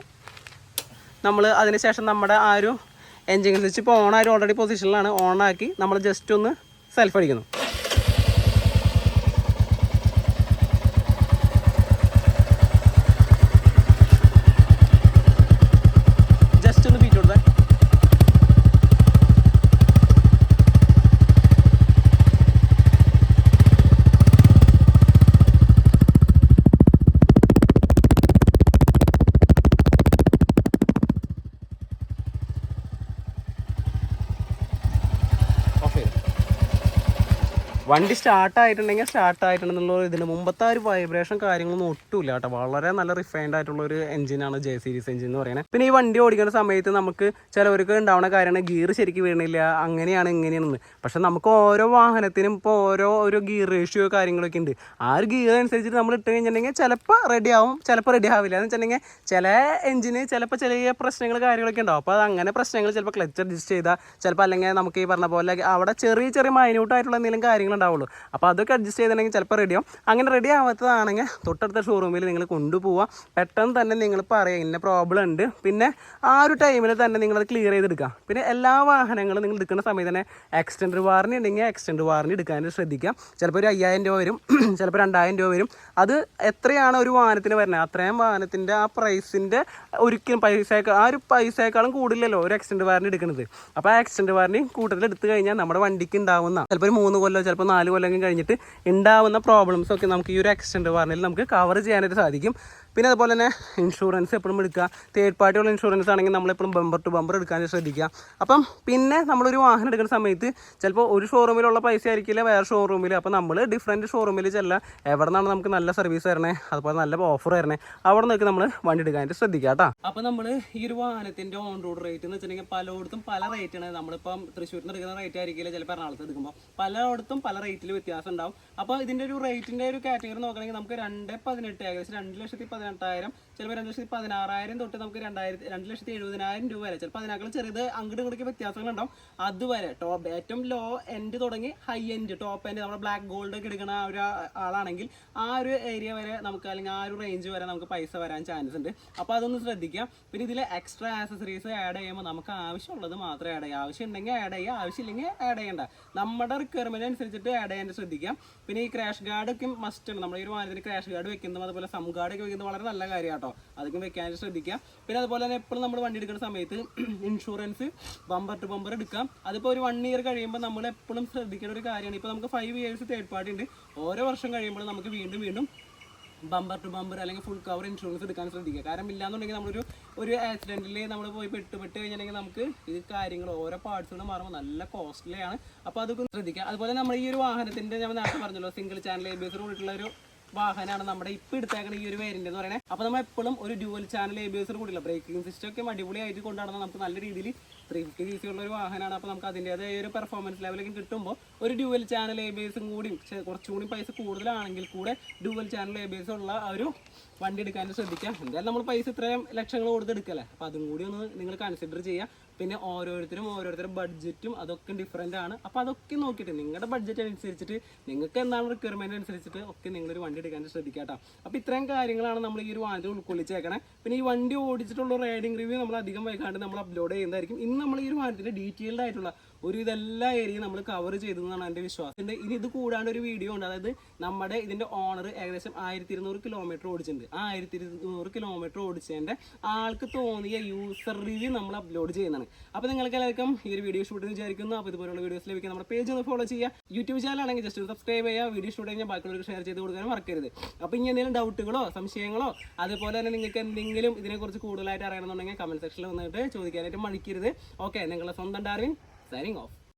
നമ്മൾ അതിനുശേഷം നമ്മുടെ ആ ഒരു എൻജിൻ സ്വിച്ച് ഇപ്പോൾ ഓണായിട്ട് ഓൾറെഡി പൊസിഷനിലാണ്. ഓണാക്കി നമ്മൾ ജസ്റ്റ് ഒന്ന് സെൽഫ് അടിക്കുന്നു. വണ്ടി സ്റ്റാർട്ടായിട്ടുണ്ടെങ്കിൽ സ്റ്റാർട്ടായിട്ടുണ്ടെന്നുള്ള ഇതിന് മുമ്പത്തെ ഒരു വൈബ്രേഷൻ കാര്യങ്ങളൊന്നും ഒട്ടുമില്ല കേട്ടോ. വളരെ നല്ല റിഫൈൻഡ് ആയിട്ടുള്ള ഒരു എഞ്ചിനാണ് ജെ സീരീസ് എഞ്ചിൻ എന്ന് പറയുന്നത്. പിന്നെ ഈ വണ്ടി ഓടിക്കുന്ന സമയത്ത് നമുക്ക് ചിലവർക്ക് ഉണ്ടാവുന്ന കാര്യമാണ് ഗിയർ ശരിക്കും വീണില്ല, അങ്ങനെയാണ് ഇങ്ങനെയാണെന്ന്. പക്ഷെ നമുക്ക് ഓരോ വാഹനത്തിനും ഇപ്പോൾ ഓരോ ഒരു ഗിയർ റേഷ്യോ കാര്യങ്ങളൊക്കെ ഉണ്ട്. ആ ഒരു ഗിയർ അനുസരിച്ചിട്ട് നമ്മൾ ഇട്ട് കഴിഞ്ഞിട്ടുണ്ടെങ്കിൽ ചിലപ്പോൾ റെഡി ആവും, ചിലപ്പോൾ റെഡി ആവില്ല. എന്ന് വെച്ചിട്ടുണ്ടെങ്കിൽ ചില എഞ്ചിന് ചിലപ്പോൾ ചെറിയ പ്രശ്നങ്ങൾ കാര്യങ്ങളൊക്കെ ഉണ്ടാവും. അപ്പോൾ അത് അങ്ങനെ പ്രശ്നങ്ങൾ ചിലപ്പോൾ ക്ലച്ച് അഡ്ജസ്റ്റ് ചെയ്താൽ ചിലപ്പോൾ അല്ലെങ്കിൽ നമുക്ക് ഈ പറഞ്ഞ പോലെ അവിടെ ചെറിയ ചെറിയ മൈന്യൂട്ടായിട്ടുള്ള എന്തെങ്കിലും കാര്യങ്ങൾ ഉണ്ടാവുള്ളൂ. അപ്പോൾ അതൊക്കെ അഡ്ജസ്റ്റ് ചെയ്തിട്ടുണ്ടെങ്കിൽ ചിലപ്പോൾ റെഡിയാവും. അങ്ങനെ റെഡി ആവാത്തതാണെങ്കിൽ തൊട്ടടുത്ത ഷോറൂമിൽ നിങ്ങൾ കൊണ്ടുപോവുക. പെട്ടെന്ന് തന്നെ നിങ്ങൾ പറയുക ഇന്ന പ്രോബ്ലം ഉണ്ട്. പിന്നെ ആ ഒരു ടൈമിൽ തന്നെ നിങ്ങളത് ക്ലിയർ ചെയ്തെടുക്കുക. പിന്നെ എല്ലാ വാഹനങ്ങളും നിങ്ങൾ എടുക്കുന്ന സമയത്ത് തന്നെ എക്സ്റ്റൻഡ് വാറണ്ടി ഉണ്ടെങ്കിൽ എക്സ്റ്റൻഡ് വാറണ്ടി എടുക്കാനായിട്ട് ശ്രദ്ധിക്കുക. ചിലപ്പോൾ ഒരു 5000 രൂപ വരും, ചിലപ്പോൾ 2000 രൂപ വരും. അത് എത്രയാണ് ഒരു വാഹനത്തിന് വരുന്നത് അത്രയും വാഹനത്തിൻ്റെ ആ പ്രൈസിൻ്റെ ഒരിക്കലും ആ ഒരു പൈസയേക്കാളും കൂടുതലല്ലോ ഒരു എക്സ്റ്റൻഡ് വാറണ്ടി എടുക്കുന്നത്. അപ്പോൾ ആ എക്സ്റ്റൻഡ് വാറണ്ടി കൂട്ടത്തിൽ എടുത്തു കഴിഞ്ഞാൽ നമ്മുടെ വണ്ടിക്ക് ഉണ്ടാവുന്ന ചിലപ്പോൾ ഒരു 3 കൊല്ലം ചിലപ്പോൾ 4 കൊല്ലം കഴിഞ്ഞിട്ട് ഉണ്ടാവുന്ന പ്രോബ്ലംസ് ഒക്കെ നമുക്ക് ഈ ഒരു എക്സ്റ്റൻഡ് വാറണ്ടിയിൽ നമുക്ക് കവർ ചെയ്യാനായിട്ട് സാധിക്കും. പിന്നെ അതുപോലെ തന്നെ ഇൻഷുറൻസ് എപ്പോഴും എടുക്കുക. തേർഡ് പാർട്ടിയുള്ള ഇൻഷുറൻസ് ആണെങ്കിൽ നമ്മളെപ്പോഴും ബമ്പർ ടു ബമ്പർ എടുക്കാൻ ശ്രദ്ധിക്കുക. അപ്പം പിന്നെ നമ്മളൊരു വാഹനം എടുക്കുന്ന സമയത്ത് ചിലപ്പോൾ ഒരു ഷോറൂമിലുള്ള പൈസ ആയിരിക്കില്ല വേറെ ഷോറൂമിൽ. അപ്പോൾ നമ്മൾ ഡിഫറൻറ്റ് ഷോറൂമിൽ ചെല്ലാം. എവിടെ നിന്നാണ് നമുക്ക് നല്ല സർവീസ് തരണേ, അതുപോലെ നല്ല ഓഫർ തരണേ, അവിടെ നിന്നൊക്കെ നമ്മൾ വണ്ടി എടുക്കാനായിട്ട് ശ്രദ്ധിക്കുക കേട്ടോ. അപ്പോൾ നമ്മൾ ഈ ഒരു വാഹനത്തിൻ്റെ ഓൺ റോഡ് റേറ്റ് എന്ന് വെച്ചിട്ടുണ്ടെങ്കിൽ പലയിടത്തും പല റേറ്റാണ്. നമ്മളിപ്പം തൃശ്ശൂരിൽ നിന്ന് എടുക്കുന്ന റേറ്റ് ആയിരിക്കില്ല ചിലപ്പോൾ എറണാകുളത്ത് എടുക്കുമ്പോൾ പലയിടത്തും പല റേറ്റിൽ വ്യത്യാസം ഉണ്ടാവും. അപ്പോൾ ഇതിൻ്റെ ഒരു റേറ്റിൻ്റെ ഒരു കാറ്റഗറി നോക്കണമെങ്കിൽ നമുക്ക് 2.18 ഏകദേശം 2,18,000, ചിലപ്പോൾ 2,16,000 തൊട്ട് നമുക്ക് 2,70,000 രൂപ വരെ, ചിലപ്പോൾ അതിനേക്കാളും ചെറുത് അങ്ങോട്ട് ഇങ്ങോട്ടൊക്കെ വ്യത്യാസങ്ങളുണ്ടാവും. അതുവരെ ടോപ്പ് ഏറ്റവും ലോ എൻഡ് തുടങ്ങി ഹൈ എൻഡ് ടോപ്പ് എൻഡ് നമ്മുടെ ബ്ലാക്ക് ഗോൾഡ് ഒക്കെ എടുക്കുന്ന ആ ഒരു ആളാണെങ്കിൽ ആ ഒരു ഏരിയ വരെ നമുക്ക് അല്ലെങ്കിൽ ആ ഒരു റേഞ്ച് വരെ നമുക്ക് പൈസ വരാൻ ചാൻസ് ഉണ്ട്. അപ്പോൾ അതൊന്ന് ശ്രദ്ധിക്കാം. പിന്നെ ഇതിൽ എക്സ്ട്രാ ആക്സസറീസ് ആഡ് ചെയ്യുമ്പോൾ നമുക്ക് ആവശ്യമുള്ളത് മാത്രമേ ആഡ് ചെയ്യുക. ആവശ്യം ഉണ്ടെങ്കിൽ ആഡ് ചെയ്യുക, ആവശ്യമില്ലെങ്കിൽ ആഡ് ചെയ്യേണ്ട. നമ്മുടെ റിക്വയർമെൻറ്റ് അനുസരിച്ചിട്ട് ആഡ് ചെയ്യാൻ ശ്രദ്ധിക്കാം. പിന്നെ ഈ ക്രാഷ് ഗാർഡൊക്കെ മസ്റ്റ് ആണ്. നമ്മൾ ഈ ഒരു വാഹനത്തിന് ക്രാഷ് ഗാർഡ് വെക്കുന്നതും അതുപോലെ സം ഗാർഡൊക്കെ വെക്കുന്നത് വളരെ നല്ല കാര്യം കേട്ടോ. അതൊക്കെ വെക്കാനായിട്ട് ശ്രദ്ധിക്കാം. പിന്നെ അതുപോലെ തന്നെ എപ്പോഴും നമ്മൾ വണ്ടി എടുക്കുന്ന സമയത്ത് ഇൻഷുറൻസ് ബമ്പർ ടു ബമ്പർ എടുക്കാം. അതിപ്പോൾ ഒരു 1 ഇയർ കഴിയുമ്പോൾ നമ്മൾ എപ്പോഴും ശ്രദ്ധിക്കേണ്ട ഒരു കാര്യമാണ്. ഇപ്പോൾ നമുക്ക് 5 ഇയേഴ്സ് തേർഡ് പാർട്ടി ഉണ്ട്. ഓരോ വർഷം കഴിയുമ്പോൾ നമുക്ക് വീണ്ടും ബമ്പർ ടു ബമ്പർ അല്ലെങ്കിൽ ഫുൾ കവർ ഇൻഷുറൻസ് എടുക്കാൻ ശ്രദ്ധിക്കുക. കാരണം ഇല്ലാന്നുണ്ടെങ്കിൽ ഒരു ആക്സിഡൻറ്റിൽ നമ്മൾ പോയി പെട്ട് കഴിഞ്ഞിട്ടുണ്ടെങ്കിൽ നമുക്ക് ഇത് കാര്യങ്ങൾ ഓരോ പാർട്സുകൾ മാറുമ്പോൾ നല്ല കോസ്റ്റ്ലിയാണ്. അപ്പോൾ അതൊക്കെ ശ്രദ്ധിക്കുക. അതുപോലെ നമ്മൾ ഈ ഒരു വാഹനത്തിൻ്റെ ഞാൻ നേരത്തെ പറഞ്ഞല്ലോ സിംഗിൾ ചാനൽ ABS കൂടിയിട്ടുള്ള ഒരു വാഹനമാണ് നമ്മുടെ ഇപ്പോൾ എടുത്തേക്കുന്ന ഈ ഒരു വേരിയന്റ് എന്ന് പറയുന്നത്. അപ്പോൾ നമ്മൾ എപ്പോഴും ഒരു ഡ്യുവൽ ചാനൽ ABS കൂടിയുള്ള ബ്രേക്കിംഗ് സിസ്റ്റം ഒക്കെ അടിപൊളിയായിട്ട് കൊണ്ടുവന്നാൽ നമുക്ക് നല്ല രീതിയിൽ 350 cc ഉള്ള ഒരു വാഹനമാണ്. അപ്പോൾ നമുക്ക് അതിൻ്റെതായ ഒരു പെർഫോമൻസ് ലെവലൊക്കെ കിട്ടുമ്പോൾ ഒരു ഡ്യുവൽ ചാനൽ ABS കൂടി കുറച്ചുകൂടി പൈസ കൂടുതലാണെങ്കിൽ കൂടെ ഡ്യുവൽ ചാനൽ ABS ഉള്ള ഒരു വണ്ടി എടുക്കാൻ ശ്രദ്ധിക്കാം. എന്തായാലും നമ്മൾ പൈസ ഇത്രയും ലക്ഷങ്ങൾ കൊടുത്ത് എടുക്കല്ലേ. അപ്പോൾ അതും കൂടി ഒന്ന് നിങ്ങൾ കൺസിഡർ ചെയ്യുക. പിന്നെ ഓരോരുത്തരുടെ ബഡ്ജറ്റും അതൊക്കെ ഡിഫറെൻ്റ് ആണ്. അപ്പോൾ അതൊക്കെ നോക്കിയിട്ട് നിങ്ങളുടെ ബഡ്ജറ്റ് അനുസരിച്ചിട്ട് നിങ്ങൾക്ക് എന്താണ് റിക്വയർമെൻറ്റ് അനുസരിച്ചിട്ട് ഒക്കെ നിങ്ങളൊരു വണ്ടി എടുക്കാൻ ശ്രദ്ധിക്കുക കേട്ടോ. അപ്പോൾ ഇത്രയും കാര്യങ്ങളാണ് നമ്മൾ ഈ ഒരു വാഹനത്തിൽ ഉൾക്കൊള്ളിച്ചേക്കണേ. പിന്നെ ഈ വണ്ടി ഓടിച്ചിട്ടുള്ള റൈഡിംഗ് റിവ്യൂ നമ്മൾ അധികം വൈകാണ്ട് നമ്മൾ അപ്ലോഡ് ചെയ്യുന്നതായിരിക്കും. ഇന്ന് നമ്മൾ ഈ ഒരു വാഹനത്തിൻ്റെ ഡീറ്റെയിൽഡ് ആയിട്ടുള്ള ഇതെല്ലാ ഏരിയയും നമ്മൾ കവർ ചെയ്തതെന്നാണ് എൻ്റെ വിശ്വാസം. ഇനി ഇത് കൂടാണ്ട് ഒരു വീഡിയോ ഉണ്ട്. അതായത് നമ്മുടെ ഇതിൻ്റെ ഓണർ ഏകദേശം 1200 കിലോമീറ്റർ ഓടിച്ചിട്ടുണ്ട്. ആ 1200 കിലോമീറ്റർ ഓടിച്ചതിൻ്റെ ആൾക്ക് തോന്നിയ യൂസർ റിവ്യൂ നമ്മൾ അപ്ലോഡ് ചെയ്യുന്നതാണ്. അപ്പോൾ നിങ്ങൾക്ക് എല്ലാവർക്കും ഈ ഒരു വീഡിയോ ഷൂട്ട് വിചാരിക്കുന്നു. അപ്പോൾ ഇതുപോലുള്ള വീഡിയോസ് ലഭിക്കാൻ നമ്മുടെ പേജ് ഒന്ന് ഫോളോ ചെയ്യുക. യൂട്യൂബ് ചാനലാണെങ്കിൽ ജസ്റ്റ് സബ്സ്ക്രൈബ് ചെയ്യുക. വീഡിയോ ഷൂട്ട് കഴിഞ്ഞാൽ ബാക്കിയുള്ളവർക്ക് ഷെയർ ചെയ്ത് കൊടുക്കാനും മറക്കരുത്. അപ്പോൾ ഇനി എന്തെങ്കിലും ഡൗട്ടുകളോ സംശയങ്ങളോ അതുപോലെ തന്നെ നിങ്ങൾക്ക് എന്തെങ്കിലും ഇതിനെക്കുറിച്ച് കൂടുതലായിട്ട് അറിയണമെന്നുണ്ടെങ്കിൽ കമൻറ്റ് സെക്ഷനിൽ വന്നിട്ട് ചോദിക്കാനായിട്ട് മടിക്കരുത്. ഓക്കെ, നിങ്ങളുടെ സ്വന്തം ഡാർവിൻ signing off.